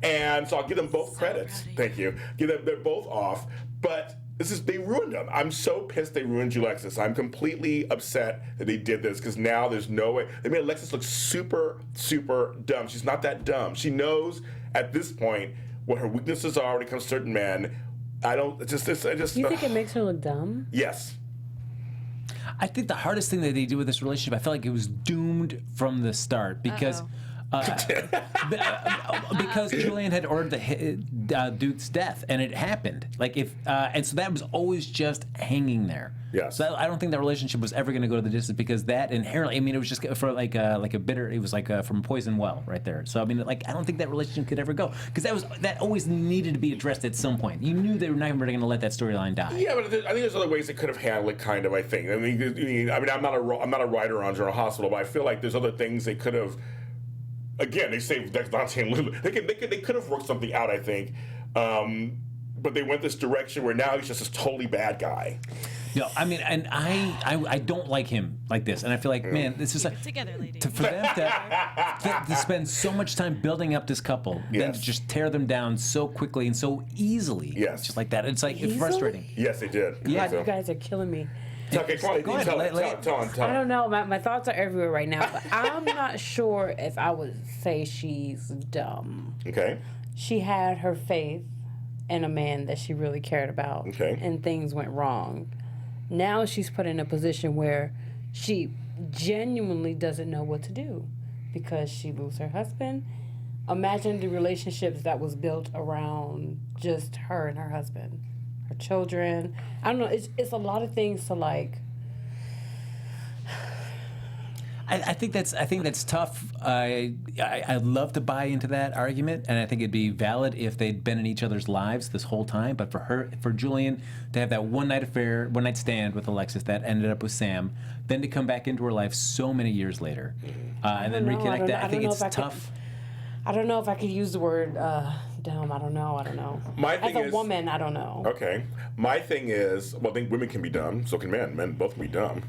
And so I'll give them both credits. Thank you. They're both off. But they ruined them. I'm so pissed they ruined Alexis. I'm completely upset that they did this because now there's no way. They made Alexis look super, super dumb. She's not that dumb. She knows at this point what her weaknesses are when it comes to certain men. You think it makes her look dumb? Yes. I think the hardest thing that they do with this relationship, I felt like it was doomed from the start because. Because Julian had ordered the Duke's death, and it happened. And so that was always just hanging there. Yes. So I don't think that relationship was ever going to go to the distance because that inherently, I mean, it was just for like a bitter. It was like from a poison well right there. So I mean, I don't think that relationship could ever go because that always needed to be addressed at some point. You knew they were never going to let that storyline die. Yeah, but I think there's other ways they could have handled it. Kind of, I think. I mean, I'm not a writer on General Hospital, but I feel like there's other things they could have. Again, they saved Dante and Lulu. They could have worked something out, I think. But they went this direction where now he's just this totally bad guy. No, I mean, and I don't like him like this, and I feel like, man, this is like Together, lady. for them to spend so much time building up this couple, then to just tear them down so quickly and so easily, just like that. It's like it's frustrating. Yes, they did. Yeah. God, you guys are killing me. Okay, come on, Go ahead, tell him. I don't know. My thoughts are everywhere right now, but I'm not sure if I would say she's dumb. Okay. She had her faith in a man that she really cared about, and things went wrong. Now she's put in a position where she genuinely doesn't know what to do because she lose her husband. Imagine the relationships that was built around just her and her husband. Her children. I don't know. It's a lot of things to like. I think that's tough. I'd love to buy into that argument, and I think it'd be valid if they'd been in each other's lives this whole time. But for Julian to have that one night stand with Alexis that ended up with Sam, then to come back into her life so many years later, and then reconnect that, I think it's tough. I don't know if I could use the word dumb. I don't know. My thing As a woman, I don't know. Okay. My thing is, well, I think women can be dumb. So can men. Men both can be dumb.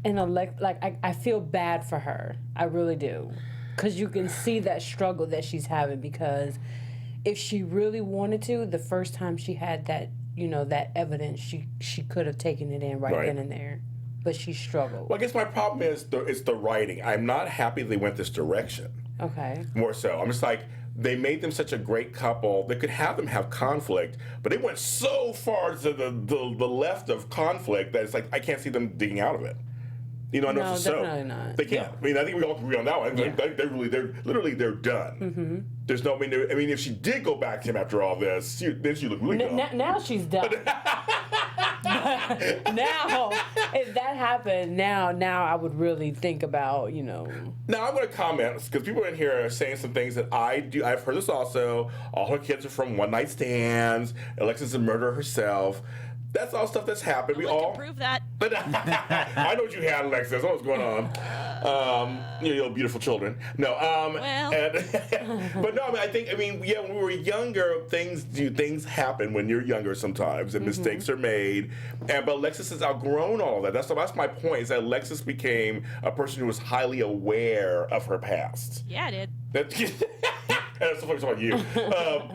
I feel bad for her. I really do. Because you can see that struggle that she's having, because if she really wanted to, the first time she had that, that evidence, she could have taken it in right then and there. But she struggled. Well, I guess my problem is it's the writing. I'm not happy they went this direction. Okay. More so. I'm just like, they made them such a great couple. They could have them have conflict, but they went so far to the left of conflict that it's like, I can't see them digging out of it. I know No, it's so. definitely not. They can't. I mean, I think we all agree on that one. Yeah. They're done. Mm-hmm. There's no. I mean, if she did go back to him after all this, then she looked really dumb. Now she's done. Now, if that happened, now I would really think about, Now I'm going to comment, because people in here are saying some things that I do. I've heard this also. All her kids are from one night stands. Alexis is a murderer herself. That's all stuff that's happened. We all prove that. I know what you had, Alexis. What's going on? Your beautiful children. No. But no. I mean, when we were younger, things happen when you're younger sometimes, and mistakes are made. But Alexis has outgrown all of that. That's my point. Is that Alexis became a person who was highly aware of her past. Yeah, I did. And that's something about you.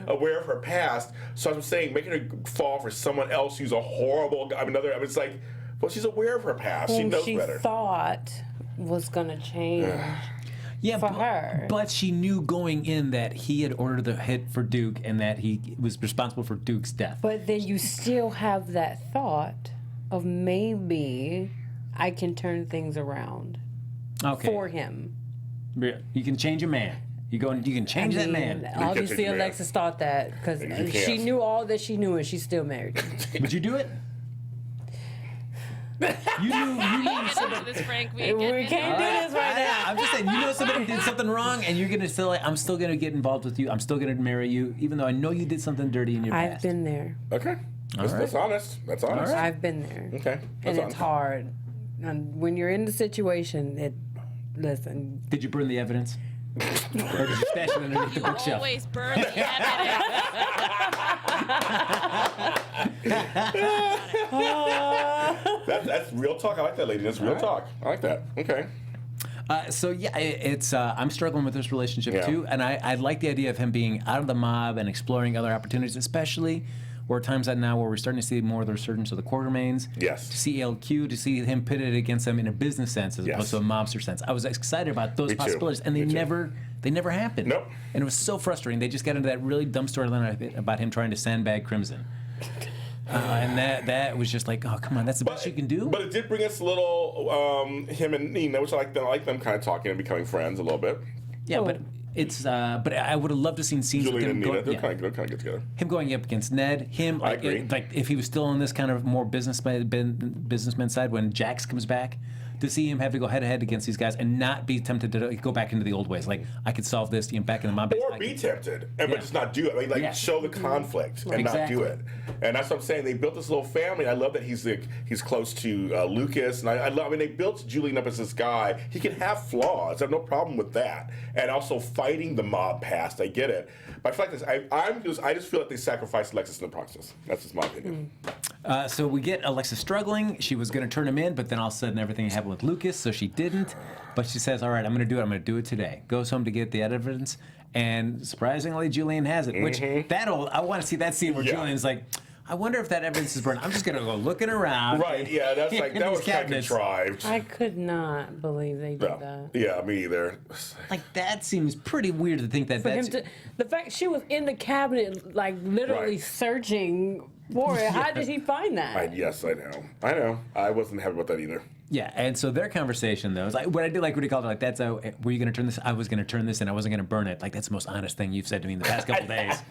Aware of her past. So I'm saying, making her fall for someone else who's a horrible guy. It's like, well, she's aware of her past. She knows better. She thought was going to change for her. But she knew going in that he had ordered the hit for Duke and that he was responsible for Duke's death. But then you still have that thought of, maybe I can turn things around for him. You can change a man. You can change that man. Obviously, Alexis thought that, because she knew all that she knew, and she still married him. Would you do it? You knew somebody. This, Frank. We can't do this right now. I'm just saying, somebody did something wrong, and you're gonna still I'm still gonna get involved with you. I'm still gonna marry you, even though I know you did something dirty in your past. I've been there. Okay. That's honest. That's honest. All right. I've been there. Okay. And it's hard. And when you're in the situation, listen. Did you burn the evidence? Or did you stash it underneath the bookshelf? Always burn the evidence. That's real talk. I like that, lady. That's real talk. I like that. Okay. It's I'm struggling with this relationship too, and I like the idea of him being out of the mob and exploring other opportunities, especially where times that now where we're starting to see more of the resurgence of the Quartermaines. Yes. To see LQ, to see him pitted against them in a business sense as opposed to a mobster sense. I was excited about those possibilities, and they never happened. Nope. And it was so frustrating. They just got into that really dumb storyline about him trying to sandbag Crimson. And that was just like, oh, come on, that's the best you can do? But it did bring us a little, him and Nina, which I like them kind of talking and becoming friends a little bit. Yeah, but it's but I would have loved to have seen scenes Julian with him and Nina, they're kind of good together. Him going up against Ned, I agree. Like if he was still on this kind of more businessman side when Jax comes back, to see him have to go head to head against these guys and not be tempted to go back into the old ways. Like, I could solve this, back in the mob. Or be tempted, but just not do it. Like show the conflict and not do it. And that's what I'm saying. They built this little family. I love that he's close to Lucas, and I love. I mean, they built Julian up as this guy. He can have flaws. I have no problem with that. And also fighting the mob past. I get it. But I feel like this. I just feel like they sacrificed Alexis in the process. That's just my opinion. So we get Alexis struggling. She was going to turn him in, but then all of a sudden everything happened with Lucas, so she didn't. But she says, all right, I'm going to do it. I'm going to do it today. Goes home to get the evidence, and surprisingly, Julian has it. Which, I want to see that scene where Julian's like, I wonder if that evidence is burned. I'm just going to go looking around. Right, yeah, that's like, that was kind of contrived. I could not believe they did that. Yeah, me either. Like, that seems pretty weird to think that the fact she was in the cabinet, like, literally searching for it. How did he find that? Yes, I know. I wasn't happy about that either. Yeah, and so their conversation, though, is like, what I did like what he called it, like, that's how, were you going to turn this? I was going to turn this and I wasn't going to burn it. Like, that's the most honest thing you've said to me in the past couple days.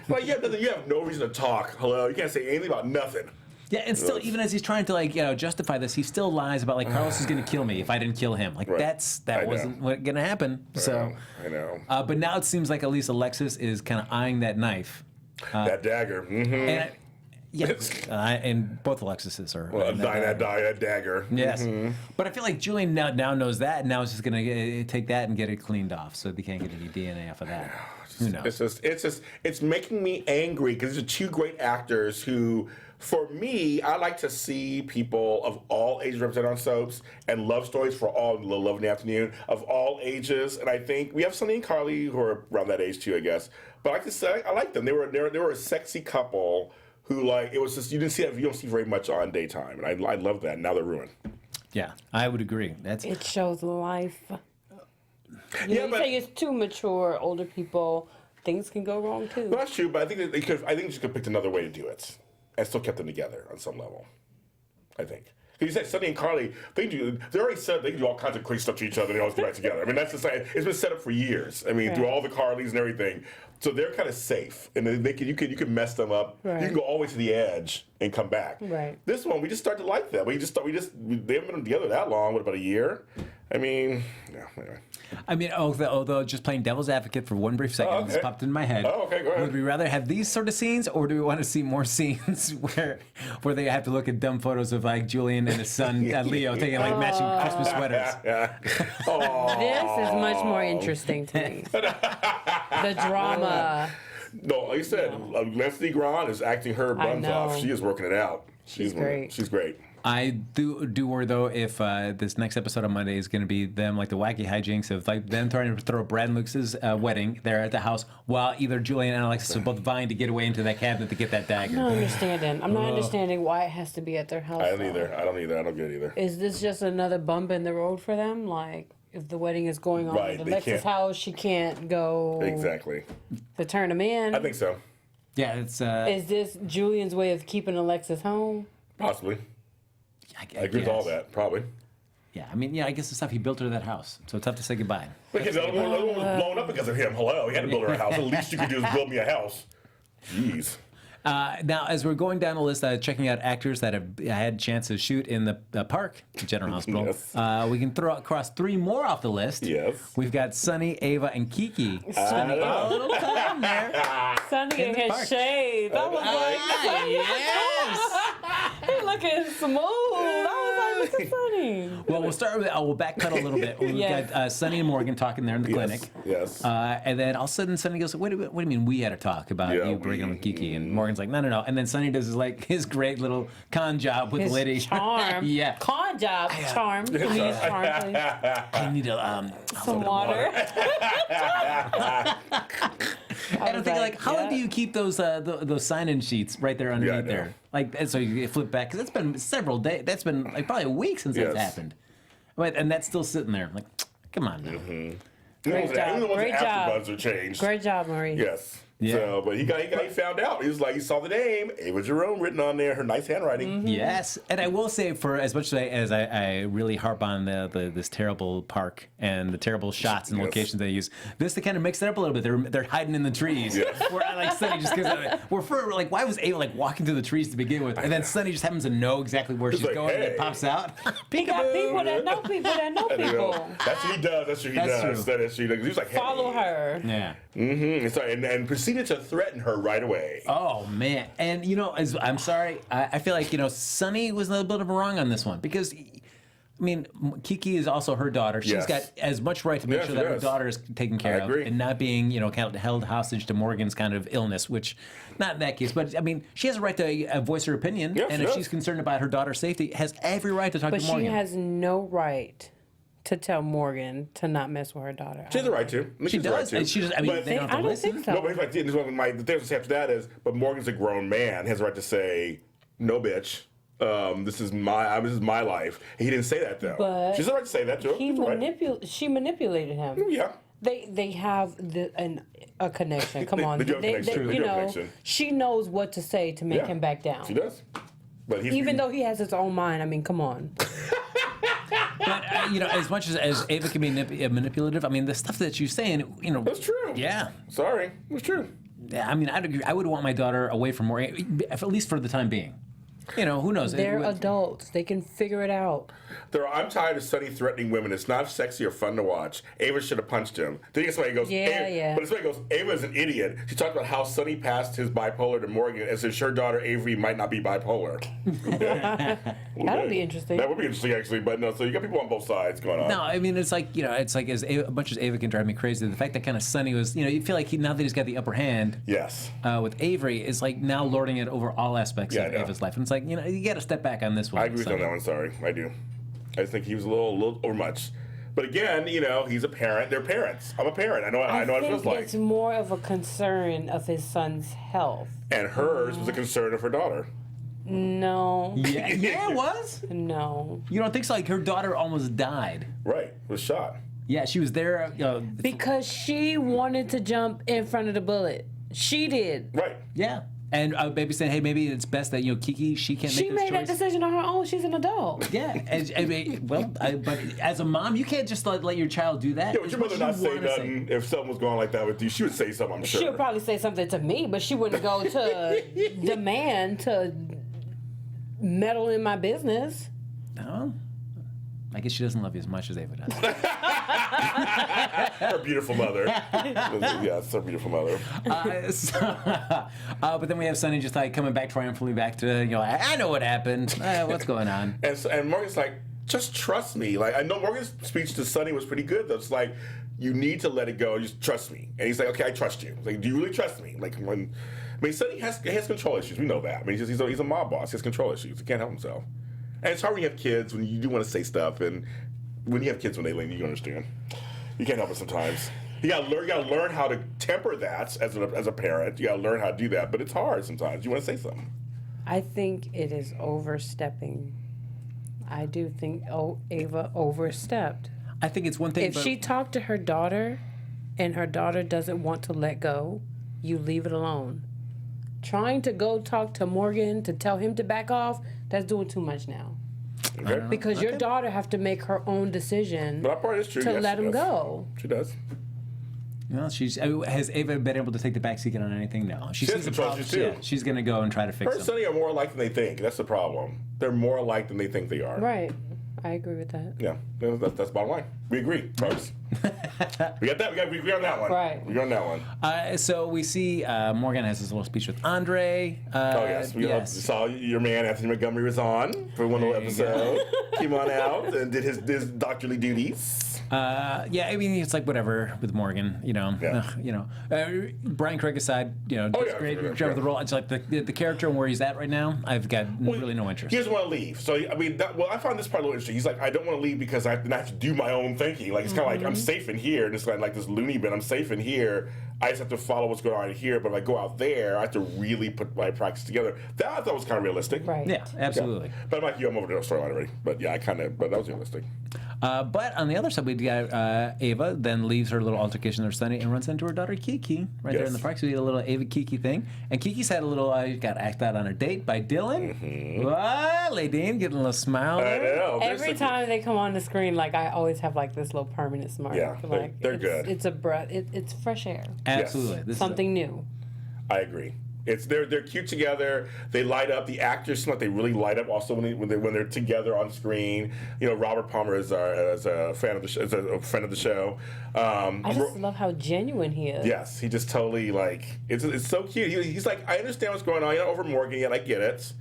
Well, you have no reason to talk. Hello? You can't say anything about nothing. Yeah, and still, even as he's trying to like justify this, he still lies about like Carlos is going to kill me if I didn't kill him. Like that wasn't going to happen. So I know. But now it seems like at least Alexis is kind of eyeing that knife. That dagger. And and both Alexises are. Well, that dagger. Yes, but I feel like Julian now knows that, and now is just gonna take that and get it cleaned off, so they can't get any DNA off of that. Who knows? It's making me angry because these are two great actors who, for me, I like to see people of all ages represented on soaps and love stories for all love in the afternoon of all ages. And I think we have Sonny and Carly who are around that age too, I guess. But I like to say I like them. They were a sexy couple. Who it was just you don't see very much on Daytime, and I love that. Now they're ruined. Yeah, I would agree. It shows life. You But say it's too mature, older people. Things can go wrong too. Well, that's true, but I think they could. I think they just could have picked another way to do it, and still kept them together on some level. I think. You said Sonny and Carly. They already said they do all kinds of crazy stuff to each other. And they always get back together. I mean, that's it's been set up for years. I mean, through all the Carlys and everything. So they're kind of safe, and you can mess them up. Right. You can go all the way to the edge and come back. Right. This one, we just started to like them. They haven't been together that long. What, about a year? I mean, yeah. Anyway. I mean, although just playing devil's advocate for one brief second, this popped in my head. Oh, okay, go ahead. Would we rather have these sort of scenes, or do we want to see more scenes where they have to look at dumb photos of like Julian and his son Leo taking like matching Christmas sweaters? This is much more interesting to me. The drama. No, like you said, Leslie Grant is acting her buns off. She is working it out. She's great. She's great. I do worry though if this next episode on Monday is going to be them like the wacky hijinks of like them trying to throw Brad and Luke's wedding there at the house while either Julian and Alexis are both vying to get away into that cabinet to get that dagger. I'm not understanding why it has to be at their house. I don't either. I don't get it either. Is this just another bump in the road for them? Like, if the wedding is going on at Alexis' house, she can't go exactly to turn them in? I think so. Yeah, it's. Is this Julian's way of keeping Alexis home? Possibly. I agree with all that, probably. Yeah, I mean, I guess the stuff he built her that house, so it's tough to say goodbye. Because the other one was blown up because of him. Hello, he had to build her a house. The least you could do is build me a house. Jeez. Now, as we're going down the list, checking out actors that have had a chance to shoot in the park, the General Hospital, Yes. we can throw across 3 more off the list. Yes. We've got Sunny, Ava, and Kiki. Sunny, a little time there. Sunny in his shades. I was like, he looking smooth. I was like, look at Sunny. Well, we'll start with, we'll backpedal a little bit. We've got Sunny and Morgan talking there in the clinic. Yes. And then all of a sudden, Sunny goes, what do you mean we had to talk about you breaking up with Kiki? And Morgan's like, no. And then Sunny does his great little con job with the lady. Charm. Yeah. Con job. Charm. Please, charm, please. I need Some water. And I'm thinking, how long do you keep those sign-in sheets right there underneath there? Like, and so you flip back, because it's been several days. That's been like probably a week since that's happened. Right, and that's still sitting there. Like, come on now. Great job. Great job. AfterBuzz are changed. Great job, Marie. Yes. Yeah. So, but he found out. He was like, he saw the name, Ava Jerome written on there, her nice handwriting. Yes, and I will say, for as much as I really harp on this terrible park and the terrible shots and locations they use, this to kind of mix it up a little bit. They're hiding in the trees. Yes. Where I like Sunny just because why was Ava walking through the trees to begin with, and then Sunny just happens to know exactly where she's going and it pops out. He got people that know people that know people. That's what he does. That's what he does. That's what he does. He was like, hey. Follow her. Yeah. And proceeded to threaten her right away. Oh man, and I'm sorry, I feel like Sunny was a little bit of a wrong on this one because, I mean, Kiki is also her daughter. She's got as much right to make sure that her daughter is taken care of and not being kind of held hostage to Morgan's kind of illness, which not in that case, but I mean, she has a right to voice her opinion, and if she's concerned about her daughter's safety, has every right to talk to Morgan. But she has no right to tell Morgan to not mess with her daughter. She has the right to. She does. And she just, I mean, they don't have to listen. Think so. No, but the thing after that is, but Morgan's a grown man, has the right to say, no, bitch. This is my life. And he didn't say that though. But she's the right to say that to him. She manipulated him. Yeah. They have a connection. Come on. They do have a connection. She knows what to say to make him back down. She does. But even though he has his own mind, I mean, come on. But as much as Ava can be manipulative, I mean, the stuff that she's saying, that's true. Yeah. Sorry, it's true. Yeah, I mean, I'd agree. I would want my daughter away from Morgan, at least for the time being. You know, who knows? They're adults. They can figure it out. I'm tired of Sonny threatening women. It's not sexy or fun to watch. Ava should have punched him. Then somebody goes, Yeah. But somebody goes, Ava's an idiot. She talked about how Sonny passed his bipolar to Morgan and says her daughter Avery might not be bipolar. That'll be interesting. That would be interesting, actually. But no, so you got people on both sides going on. No, I mean, it's like, as much as Ava can drive me crazy, the fact that kind of Sonny was, you feel like now that he's got the upper hand Yes. with Avery, is like now lording it over all aspects of Ava's life. And it's like, you got to step back on this one. I agree with you on that one, sorry. I do. I just think he was a little overmuch. But again, he's a parent. They're parents. I'm a parent. I know what it feels like. It's more of a concern of his son's health. And hers was a concern of her daughter. No. Yeah, it was? No. You don't think so? Like, her daughter almost died. Right. Was shot. Yeah, she was there. Because she wanted to jump in front of the bullet. She did. Right. Yeah. And baby saying, hey, maybe it's best that, Kiki, she can't make this choice. She made that decision on her own. She's an adult. Yeah. But as a mom, you can't just let your child do that. Yeah, would your mother not say nothing if something was going like that with you? She would say something, I'm sure. She would probably say something to me, but she wouldn't go to the man to meddle in my business. No. I guess she doesn't love you as much as Ava does. Her beautiful mother. Yeah, it's her beautiful mother. But then we have Sonny just like coming back triumphantly back to, I know what happened. What's going on? And Morgan's like, just trust me. Like, I know Morgan's speech to Sonny was pretty good, though. It's like, you need to let it go. Just trust me. And he's like, okay, I trust you. Like, do you really trust me? Like, Sonny has control issues. We know that. I mean, he's a mob boss. He has control issues. He can't help himself. And it's hard when you have kids, when you do want to say stuff, and when you have kids when they lean, you understand. You can't help it sometimes. You gotta learn how to temper that as a parent. You gotta learn how to do that, but it's hard sometimes. You want to say something. I think it is overstepping. I do think Ava overstepped. I think it's one thing. If she talked to her daughter, and her daughter doesn't want to let go, you leave it alone. Trying to go talk to Morgan to tell him to back off, that's doing too much now. Okay. Because your daughter have to make her own decision But that part is true. to Yes, let she him does. go. She does. Well, has Ava been able to take the backseat on anything? No. She has sees the control problem. issues, too. Yeah, she's going to go and try to fix Her them. and Sonny are more alike than they think. That's the problem. They're more alike than they think they are. Right. I agree with that. Yeah, that's the bottom line. We agree, folks. We got that. We agree on that one. Right. We agree on that one. So we see Morgan has this little speech with Andre. Oh, yes. We saw your man, Anthony Montgomery, was on for one little episode. Came on out and did his doctorly duties. Yeah, I mean, it's like whatever with Morgan, Brian Craig aside, does great job with the role. It's like the character and where he's at right now, I've got really no interest. He doesn't want to leave. So, I mean, I found this part a little interesting. He's like, I don't want to leave because I have to do my own thinking. Like, it's kind of like, I'm safe in here. And it's like this loony bin. I'm safe in here. I just have to follow what's going on here. But if I go out there, I have to really put my practice together. That I thought was kind of realistic. Right. Yeah, absolutely. Yeah. But I'm like, I'm over the storyline already. But yeah, but that was realistic. But on the other side, we got Ava then leaves her little altercation with Sonny and runs into her daughter Kiki there in the park. So we get a little Ava Kiki thing. And Kiki's had a little, got asked out on her date by Dylan. Mm-hmm. What? Ladine getting a little smile I there. know. Every time they come on the screen, like I always have like this little permanent smile. Yeah, like, they're good. It's a breath. It's fresh air. Absolutely. Yes. This is Something new. I agree. They're cute together. They light up. The actors, they really light up. Also when they're together on screen. Robert Palmer is a fan of the show, is a friend of the show. I just love how genuine he is. Yes, he just totally it's so cute. He's like, I understand what's going on. You're not over Morgan yet. I get it.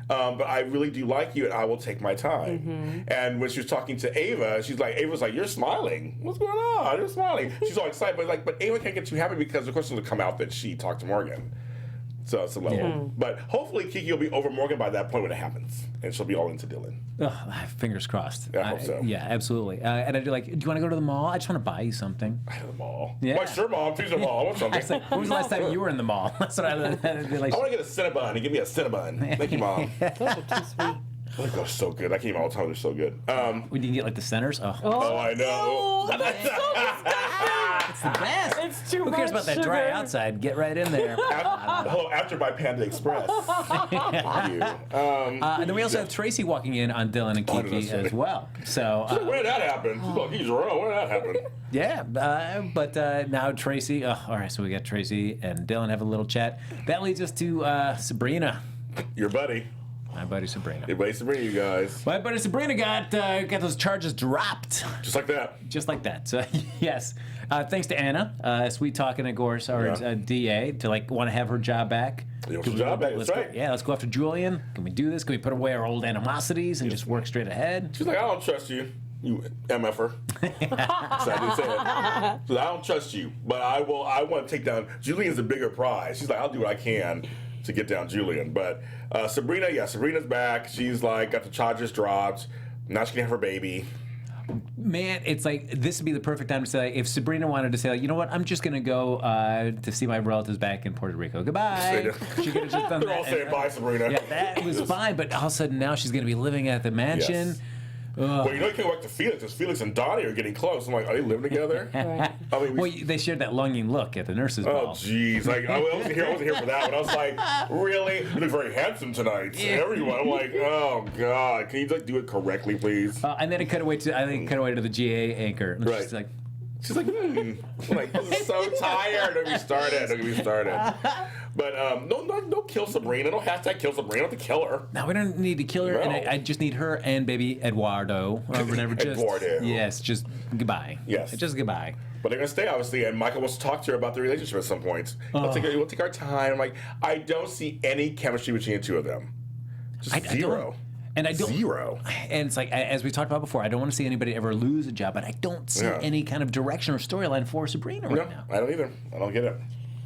But I really do like you, and I will take my time. Mm-hmm. And when she was talking to Ava, Ava's like, you're smiling. What's going on? You're smiling. She's all excited, but Ava can't get too happy because, of course, it'll come out that she talked to Morgan. So it's a level. Yeah. But hopefully Kiki will be over Morgan by that point when it happens. And she'll be all into Dylan. Fingers crossed. I hope so. Yeah, absolutely. And I'd be like, do you want to go to the mall? I just want to buy you something. I know the mall. Yeah. Why, sure, Mom. Please, the mall. I want something. It's like, when was the last time you were in the mall? That's what I'd be like. I want to get a Cinnabon and give me a Cinnabon. Thank you, Mom. Those are too sweet. Oh, they're so good. I can't even all the time. They're so good. When you can get like the centers. Oh, Oh, I know. Ew, that's so disgusting. it's the best. It's too Who cares much about that dry sugar. outside? Get right in there. After by Panda Express. Thank you. And then we also have Tracy walking in on Dylan and Kiki that's funny. as well. So Where did that happen? Look, he's wrong. Where did that happen? yeah, but now Tracy. All right, so we got Tracy and Dylan have a little chat. That leads us to Sabrina. Your buddy. My buddy Sabrina. Hey, buddy Sabrina, you guys. My buddy Sabrina got those charges dropped. Just like that. Just like that. So, yes. Thanks to Anna, sweet talking, of course, our DA, to want to have her job back. You want your job back, that's right. Yeah, let's go after Julian. Can we do this? Can we put away our old animosities and just work straight ahead? She's like, I don't trust you, you MFer. So I didn't say it. So I don't trust you, but I want to take down, Julian's a bigger prize. She's like, I'll do what I can to get down Julian. But Sabrina's back. She's got the charges dropped. Now she can have her baby. Man, it's this would be the perfect time to say, if Sabrina wanted to say, you know what, I'm just going to go to see my relatives back in Puerto Rico. Goodbye. She could have just done that. They're all saying bye, Sabrina. Yeah, that was fine, but all of a sudden now she's going to be living at the mansion. Yes. Well, you can't work to Felix, because Felix and Donnie are getting close. I'm like, are they living together? Right. I mean, They shared that longing look at the nurse's ball. Oh, jeez. I wasn't here for that one. I was like, really? You look very handsome tonight. Everyone. I'm like, oh, God. Can you do it correctly, please? And then it cut away to the GA anchor. And Right. She's like, I'm like, this is so tired. Don't get me started. But don't kill Sabrina. Don't hashtag kill Sabrina. Don't have to kill her. no, we don't need to kill her. No. And I just need her and baby Eduardo or whatever. Eduardo. Yes, just goodbye. Yes. Just goodbye. But they're going to stay, obviously, and Michael wants to talk to her about the relationship at some point. We'll take our time. I'm like, I don't see any chemistry between the two of them. Just zero. And I don't. Zero. And it's as we talked about before, I don't want to see anybody ever lose a job, but I don't see any kind of direction or storyline for Sabrina right now. I don't either. I don't get it.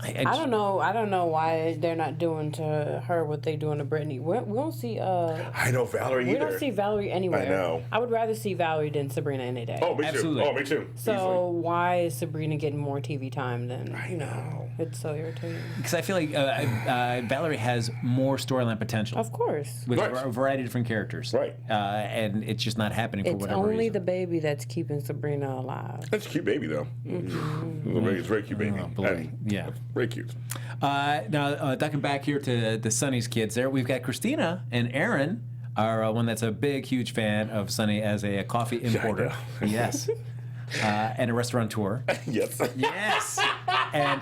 I don't know. I don't know why they're not doing to her what they doing to Brittany. We don't see. I know Valerie either. We don't see Valerie anywhere. I know. I would rather see Valerie than Sabrina any day. Oh, me Absolutely. too. Oh, me too. So Easily. why is Sabrina getting more TV time than I know. It's so irritating. Because I feel like Valerie has more storyline potential. Of course. With Right. a variety of different characters. Right. And it's just not happening for It's whatever only reason. the baby that's keeping Sabrina alive. That's a cute baby, though. Mm-hmm. It's a very cute baby. Oh, boy. Yeah. Very cute. Now, ducking back here to the Sonny's kids there, we've got Christina and Aaron, are one that's a big, huge fan of Sonny as a coffee importer. know. Yes. And a restaurateur. Yes. Yes. And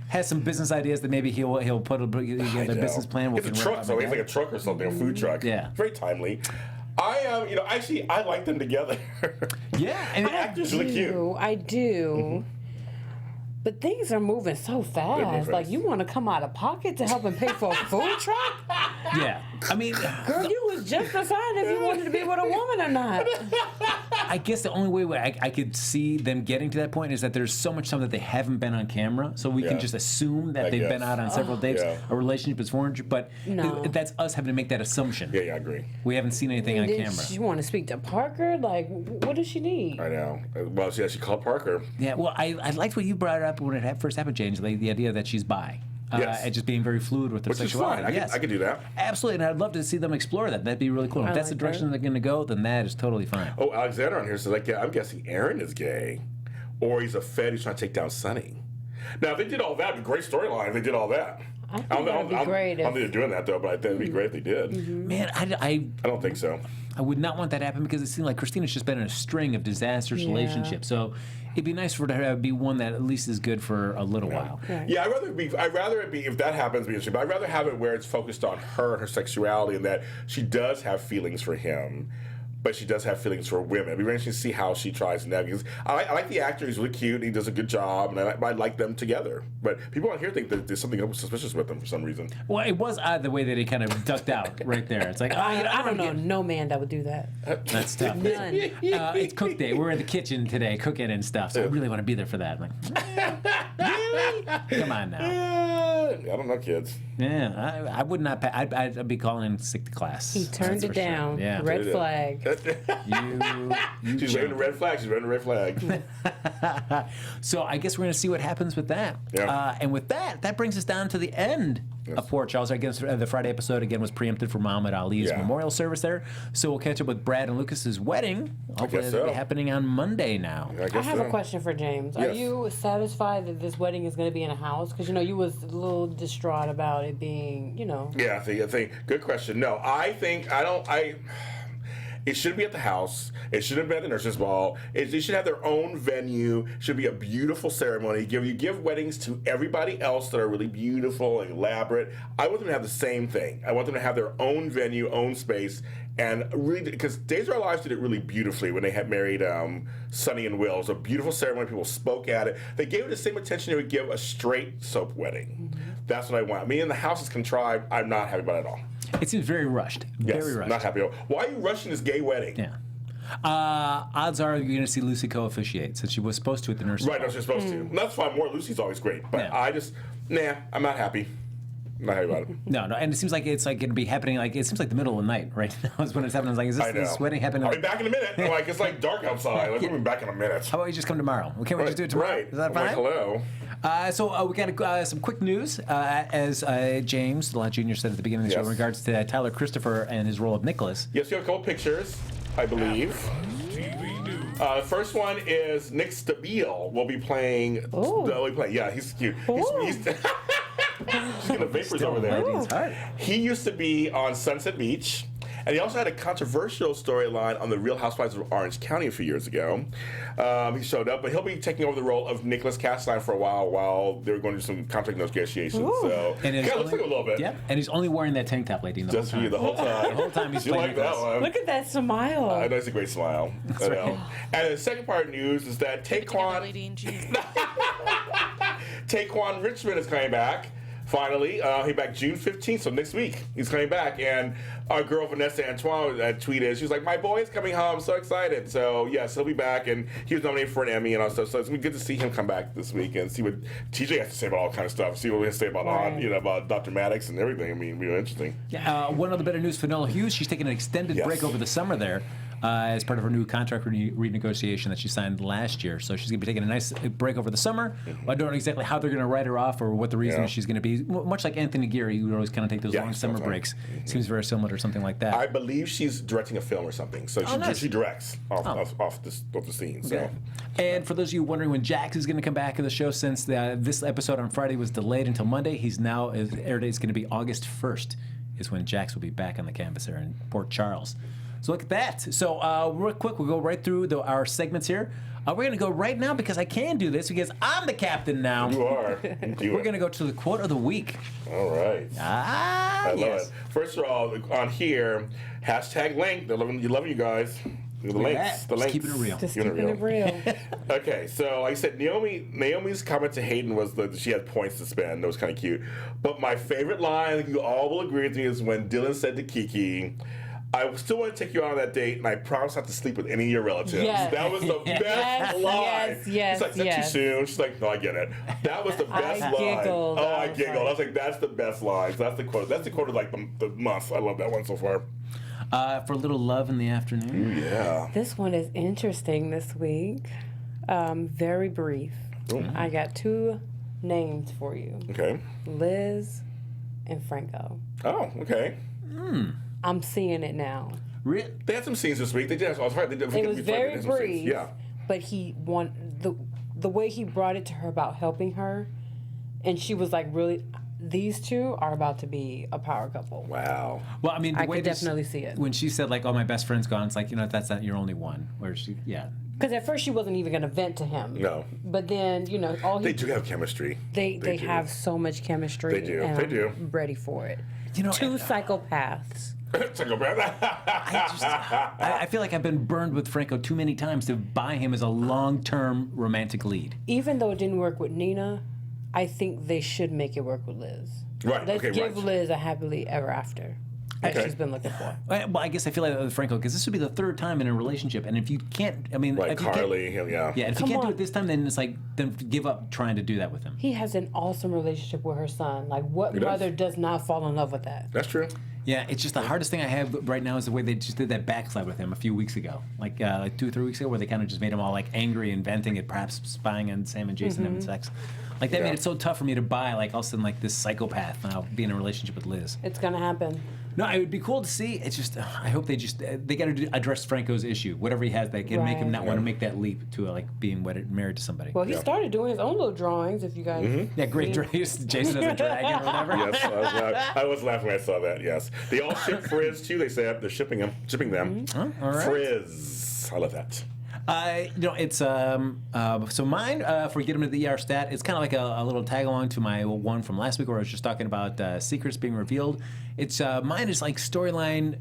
has some business ideas that maybe he'll put together a business plan. It's a truck, so he's like a truck or something, a food truck. Yeah. Very timely. Actually, I like them together. Yeah. And The actor's really cute. I do. But things are moving so fast. moving Like, fast. you want to come out of pocket to help him pay for a food truck? yeah. I mean, Girl, you was just deciding if you wanted to be with a woman or not. I guess the only way I could see them getting to that point is that there's so much time that they haven't been on camera, so we can Yeah. just assume that I they've been guess. out on several dates. Yeah. A relationship is formed, but No. that's us having to make that assumption. Yeah, I agree. We haven't seen anything on Did camera. she want to speak to Parker? Like, what does she need? I know. Well, she called Parker. Yeah, well, I liked what you brought up when it first happened, James, the idea that she's bi. Yes. And just being very fluid with her Which is sexuality. fine. Yes. I could do that. Absolutely, and I'd love to see them explore that. That'd be really cool. If I that's the like direction that. they're going to go, then that is totally fine. Oh, Alexander on here says, I'm guessing Aaron is gay. Or he's a Fed who's trying to take down Sonny. Now, if they did all that, it'd be a great storyline if they did all that. I think that'd be great. I don't think they're doing that, though, but I think it'd be great if they did. Man, I I don't think so. I would not want that to happen because it seemed like Christina's just been in a string of disastrous Yeah. relationships. So it'd be nice for her to be one that at least is good for a little while. Right. Yeah, I'd rather it be, if that happens, be interesting, but I'd rather have it where it's focused on her and her sexuality and that she does have feelings for him, but she does have feelings for women. It'd be very interesting to see how she tries to navigate. I like the actor, he's really cute, he does a good job, and I like them together. But people on here think that there's something suspicious with them for some reason. Well, it was odd the way that he kind of ducked out right there. It's like, I don't know get- no man that would do that. That's tough. None. It's cook day. We're in the kitchen today cooking and stuff, so I really want to be there for that. I'm like, really? Come on now. I don't know, kids. Yeah, I would not. I'd be calling in sick to class. He turned That's it for sure. down. Yeah. Red flag. You She's waving a red flag. She's waving a red flag. So I guess we're going to see what happens with that. Yeah. And with that brings us down to the end of Port Charles. I guess the Friday episode again was preempted for Muhammad Ali's Yeah. memorial service there. So we'll catch up with Brad and Lucas's wedding. Hopefully guess that'll be so. happening on Monday now. I have a question for James. Are Yes. you satisfied that this wedding is going to be in a house? Because, you was a little distraught about it being, Yeah, I think. Good question. No, I think It shouldn't be at the house. It shouldn't be at the nurse's ball. They should have their own venue. It should be a beautiful ceremony. You give weddings to everybody else that are really beautiful and elaborate. I want them to have the same thing. I want them to have their own venue, own space, and really, because Days of Our Lives did it really beautifully when they had married Sonny and Will. It was a beautiful ceremony. People spoke at it. They gave it the same attention they would give a straight soap wedding. That's what I want. Me and the house is contrived. I'm not happy about it at all. It seems very rushed. Very rushed. Not happy at all. Why are you rushing this gay wedding? Yeah. Odds are you're going to see Lucy co-officiate since she was supposed to at the nurse's Right, no, she's supposed to. That's fine. More Lucy's always great. But Yeah. I'm not happy. I'm not happy about it. No, and it seems like it's like going to be happening. Like it seems like the middle of the night right now is when it's happening. I was like, is this wedding happening? I'll be back in a minute. I'm like, it's like dark outside. Like, we'll be back in a minute. How about you just come tomorrow? Can't we just do it tomorrow? Right. Is that I'm fine? like, hello. So we got some quick news, as James Lott Jr. said at the beginning of the show in regards to Tyler Christopher and his role of Nicholas. Yes, you have a couple pictures, I believe. The first one is Nick Stabile will be playing. Yeah, he's cute. He's getting the vapors over there. He used to be on Sunset Beach. And he also had a controversial storyline on The Real Housewives of Orange County a few years ago. He showed up, but he'll be taking over the role of Nicholas Castine for a while they're going to do some contract negotiations. So and it kind of looks like a little bit. Yeah, and he's only wearing that tank top, Ladine, Just for you the whole time. The whole time he's you playing like that one. Look at that smile. I know it's a great smile. I know. And the second part of news is that Taquan Richmond is coming back. Finally, he's back June 15th, so next week he's coming back. And our girl Vanessa Antoine tweeted, she was like, "My boy is coming home, so excited!" So yes, he'll be back, and he was nominated for an Emmy and all stuff. So it's gonna be good to see him come back this week and see what TJ has to say about all kind of stuff. See what he has to say about about Dr. Maddox and everything. I mean, really interesting. Yeah. One other bit of news for Nola Hughes: she's taking an extended break over the summer there. As part of her new contract renegotiation that she signed last year. So she's going to be taking a nice break over the summer. I don't know exactly how they're going to write her off or what the reason is she's going to be. Much like Anthony Geary, who would always kind of take those long summer breaks. Seems very similar to something like that. I believe she's directing a film or something. So she directs off the scene. So. Okay. And for those of you wondering when Jax is going to come back to the show, since this episode on Friday was delayed until Monday, he's now, his air date is going to be August 1st is when Jax will be back on the campus there in Port Charles. So look at that. So real quick, we'll go right through our segments here. We're going to go right now because I can do this because I'm the captain now. You are. We're going to go to the quote of the week. All right. I love it. First of all, on here, #link. They're loving you guys. The links. Just keeping it real. Just keeping it real. Okay, so like I said, Naomi's comment to Hayden was that she had points to spend. That was kind of cute. But my favorite line, I think you all will agree with me, is when Dylan said to Kiki, "I still want to take you out on that date, and I promise not to sleep with any of your relatives." Yes. That was the best line. Yes, He's like, "Is that too soon?" She's like, "No, I get it." That was the best line. Giggled. I giggled. I was like, "That's the best line." So that's the quote. That's the quote of like the month. I love that one so far. For a little love in the afternoon. Yeah. This one is interesting this week. Very brief. I got 2 names for you. Okay. Liz and Franco. Oh, okay. I'm seeing it now. Really? They had some scenes this week. They did. I was right. It was very brief. Yeah. But the way he brought it to her about helping her, and she was like, really, these two are about to be a power couple. Wow. Well, I mean, I could definitely see it. When she said, like, "Oh, my best friend's gone," it's like, that's not your only one. Where she, Because at first she wasn't even going to vent to him. No. But then, they do have chemistry. They have so much chemistry. They do. And They do. I'm ready for it. 2 psychopaths. I feel like I've been burned with Franco too many times to buy him as a long-term romantic lead. Even though it didn't work with Nina, I think they should make it work with Liz. Right. Let's give Liz a happily ever after that she's been looking for. Well, I guess I feel like with Franco because this would be the 3rd time in a relationship, and if you can't, if you Carly, if you can't do it this time, then it's like then give up trying to do that with him. He has an awesome relationship with her son. Like, what mother does not fall in love with that? That's true. Yeah, it's just the hardest thing I have right now is the way they just did that backslide with him a few weeks ago, like 2 or 3 weeks ago, where they kind of just made him all like angry and venting and perhaps spying on Sam and Jason having sex. Like that made it so tough for me to buy like all of a sudden like this psychopath now be in a relationship with Liz. It's gonna happen. No, it would be cool to see. It's just, I hope they got to address Franco's issue. Whatever he has, they can make him not want to make that leap to like being married to somebody. Well, he started doing his own little drawings. If you guys, Yeah, great. Jason as a dragon or whatever. Yes, I was laughing when I saw that. Yes, they all ship Frizz too. They say they're shipping them. Oh, all right. Frizz, I love that. It's so mine. If we get them to the ER stat, it's kind of like a little tag along to my one from last week where I was just talking about secrets being revealed. It's mine is like storyline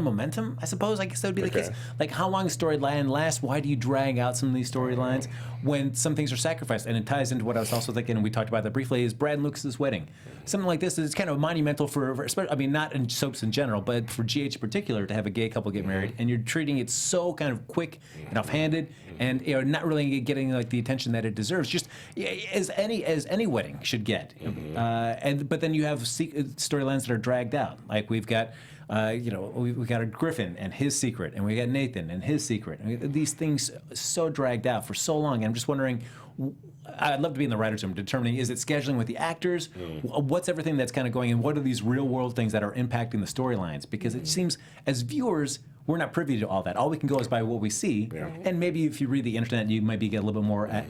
momentum. I suppose I guess that would be the case. Like how long storyline lasts? Why do you drag out some of these storylines when some things are sacrificed? And it ties into what I was also thinking, and we talked about that briefly. Is Brad and Lucas's wedding? Something like this is kind of monumental for especially, I mean, not in soaps in general, but for GH in particular, to have a gay couple get married, and you're treating it so kind of quick and offhanded, and not really getting like the attention that it deserves. Just as any wedding should get. But then you have storylines that are dragged out. Like we've got. We've got a Griffin and his secret, and we got Nathan and his secret. I mean, these things so dragged out for so long. And I'm just wondering, I'd love to be in the writer's room determining, is it scheduling with the actors? What's everything that's kind of going, and what are these real world things that are impacting the storylines? Because it seems, as viewers, we're not privy to all that. All we can go is by what we see. And maybe if you read the internet, you maybe get a little bit more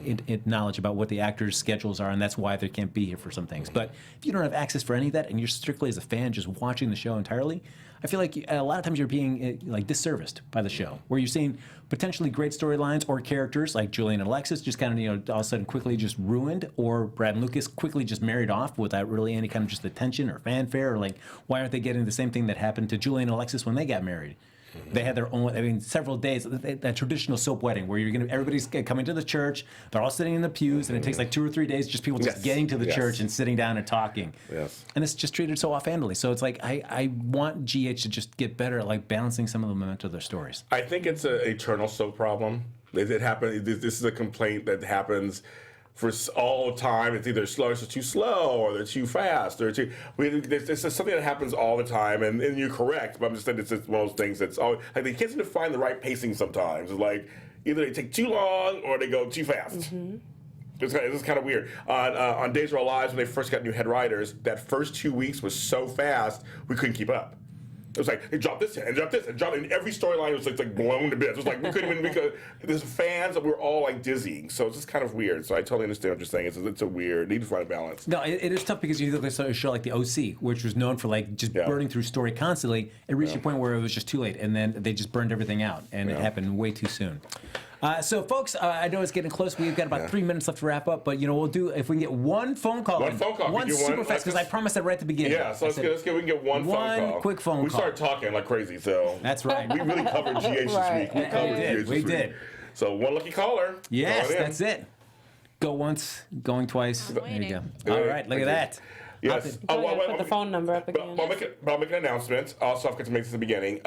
knowledge about what the actors' schedules are, and that's why they can't be here for some things. But if you don't have access for any of that, and you're strictly as a fan just watching the show entirely, I feel like a lot of times you're being like disserviced by the show, where you're seeing potentially great storylines or characters like Julian and Alexis just kind of all of a sudden quickly just ruined, or Brad and Lucas quickly just married off without really any kind of just attention or fanfare, or like why aren't they getting the same thing that happened to Julian and Alexis when they got married? They had their own, I mean, several days, that traditional soap wedding where everybody's coming to the church, they're all sitting in the pews, and it takes like 2 or 3 days just people just getting to the church and sitting down and talking. And it's just treated so offhandedly. So it's like, I want GH to just get better at like balancing some of the momentum of their stories. I think it's an eternal soap problem. It happened. This is a complaint that happens for all the time. It's either it's too slow, or they're too fast, or too. It's something that happens all the time, and you're correct. But I'm just saying it's just one of those things that's always like they can't seem to find the right pacing sometimes. It's like either they take too long or they go too fast. It's kind of weird. On Days of Our Lives, when they first got new head writers, that first 2 weeks was so fast we couldn't keep up. It was like, they dropped this and dropped this and dropped, and every storyline was like blown to bits. It was like we couldn't even, because there's fans that we were all like dizzying. So it's just kind of weird. So I totally understand what you're saying. It's a weird, need to find a balance. No, it is tough because you look at a show like The OC, which was known for like just burning through story constantly. It reached a point where it was just too late, and then they just burned everything out, and it happened way too soon. So, folks, I know it's getting close. We've got about 3 minutes left to wrap up, but we'll do if we can get one phone call. One super fast, because I promised that right at the beginning. Yeah, so let's get. We can get one phone call. One quick phone call. We started talking like crazy, so that's right. We really covered GH this week. We did. So one lucky caller. Yes, that's it. Go once, going twice. There you go. All right, look at that. Yes. Put the phone number up again. I'll make an announcement. Also, I've got to make this at the beginning.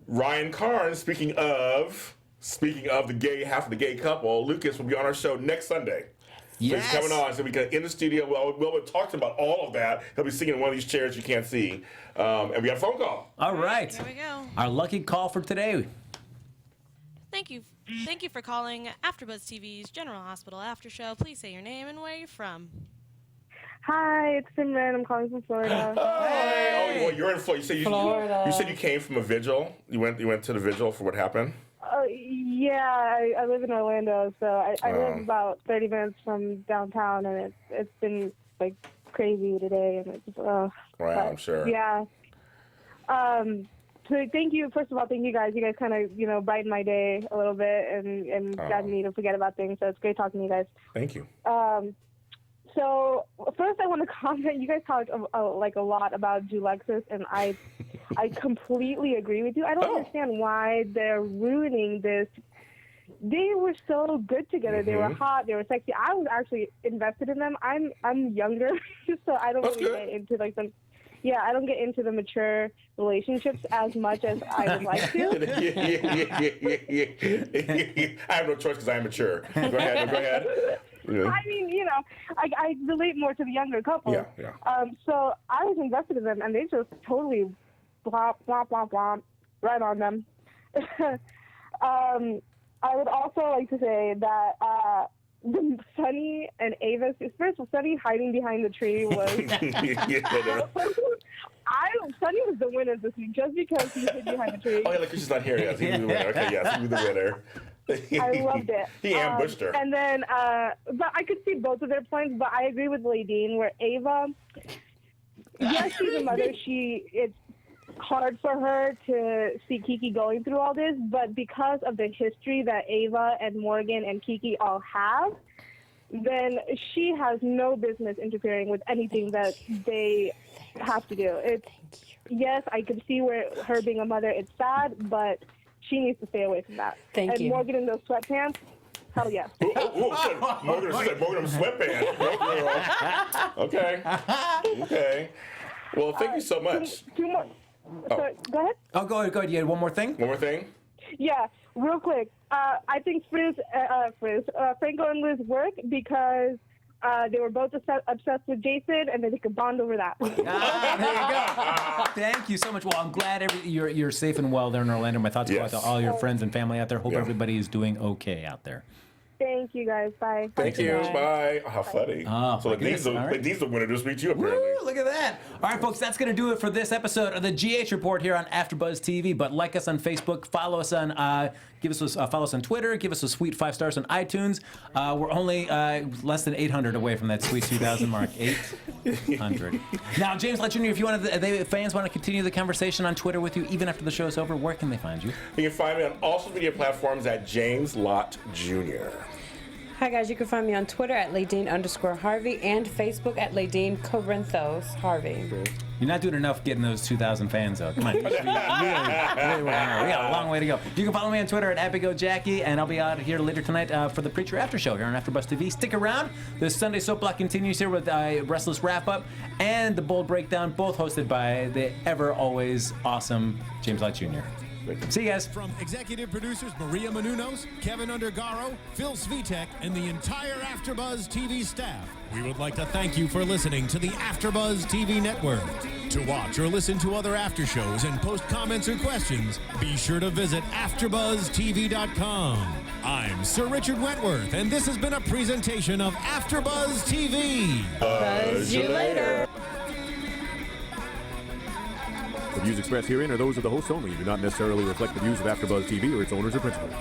Ryan Karn, speaking of the gay, half of the gay couple, Lucas will be on our show next Sunday. Yes. So he's coming on. So we can in the studio. We'll talk to him about all of that. He'll be sitting in one of these chairs you can't see. And we got a phone call. All right. Here we go. Our lucky call for today. Thank you for calling AfterBuzz TV's General Hospital After Show. Please say your name and where you're from. Hi, it's Simran. I'm calling from Florida. Hey. Oh, you're in Florida. You said you came from a vigil. You went to the vigil for what happened? Yeah, I live in Orlando, so I live about 30 minutes from downtown, and it's been like crazy today, and it's I'm sure. Yeah. So thank you. First of all, thank you guys. You guys kind of brightened my day a little bit and got me to forget about things. So it's great talking to you guys. Thank you. So first, I want to comment. You guys talked like a lot about Julexis, and I completely agree with you. I don't understand why they're ruining this. They were so good together. They were hot. They were sexy. I was actually invested in them. I'm younger, so I don't really get into like some. Yeah, I don't get into the mature relationships as much as I would like to. I have no choice because I'm mature. Go ahead. Yeah. I mean, I relate more to the younger couple. Yeah. So I was invested in them, and they just totally blah, blah, blah, blah, right on them. I would also like to say that Sunny and Avis, first of all, Sunny hiding behind the tree was Sunny was the winner this week just because he hid behind the tree. Oh, yeah, Lacretia's not here. Yes, he was the winner. Okay, yes, he was the winner. I loved it. He ambushed her. And then, but I could see both of their points, but I agree with Ladine where Ava, yes, she's a mother. It's hard for her to see Kiki going through all this, but because of the history that Ava and Morgan and Kiki all have, then she has no business interfering with anything that they have to do. Yes, I can see where her being a mother, it's sad, but she needs to stay away from that. Thank you. And Morgan in those sweatpants, hell yeah. Morgan in sweatpants. Okay. Okay. Well, thank you so much. Two more. So, go ahead. Oh, go ahead. You had one more thing? One more thing? Yeah, real quick. I think Franco and Liz work because they were both obsessed with Jason, and then they could bond over that. There you go. Thank you so much. Well, I'm glad you're safe and well there in Orlando. My thoughts go out to all your friends and family out there. Hope everybody is doing okay out there. Thank you, guys. Bye. Thank you. Bye. Oh, how funny. Oh, so Ladine's the winner this week, too, apparently. Woo, look at that. All right, folks, that's going to do it for this episode of the GH Report here on AfterBuzz TV. But like us on Facebook, follow us on, follow us on Twitter, give us a sweet 5 stars on iTunes. We're only less than 800 away from that sweet 2,000 mark. 800. Now, James Lott Jr., if you want fans want to continue the conversation on Twitter with you, even after the show's over, where can they find you? You can find me on all social media platforms at James Lott Jr. Hi guys, you can find me on Twitter at Ladine_Harvey and Facebook at Ladine Corinthos Harvey. You're not doing enough getting those 2,000 fans out. Come on. Really working hard. We got a long way to go. You can follow me on Twitter at AppyGoJackie, and I'll be out here later tonight for the Preacher After Show here on AfterBuzz TV. Stick around. The Sunday Soap Block continues here with Restless Wrap-Up and the Bold Breakdown, both hosted by the ever-always awesome James Lott Jr. See you guys. From executive producers Maria Menounos, Kevin Undergaro, Phil Svitek, and the entire AfterBuzz TV staff, we would like to thank you for listening to the AfterBuzz TV network. To watch or listen to other after shows and post comments or questions, be sure to visit AfterBuzzTV.com. I'm Sir Richard Wentworth, and this has been a presentation of AfterBuzz TV. Buzz you later. The views expressed herein are those of the hosts only and do not necessarily reflect the views of AfterBuzz TV or its owners or principals.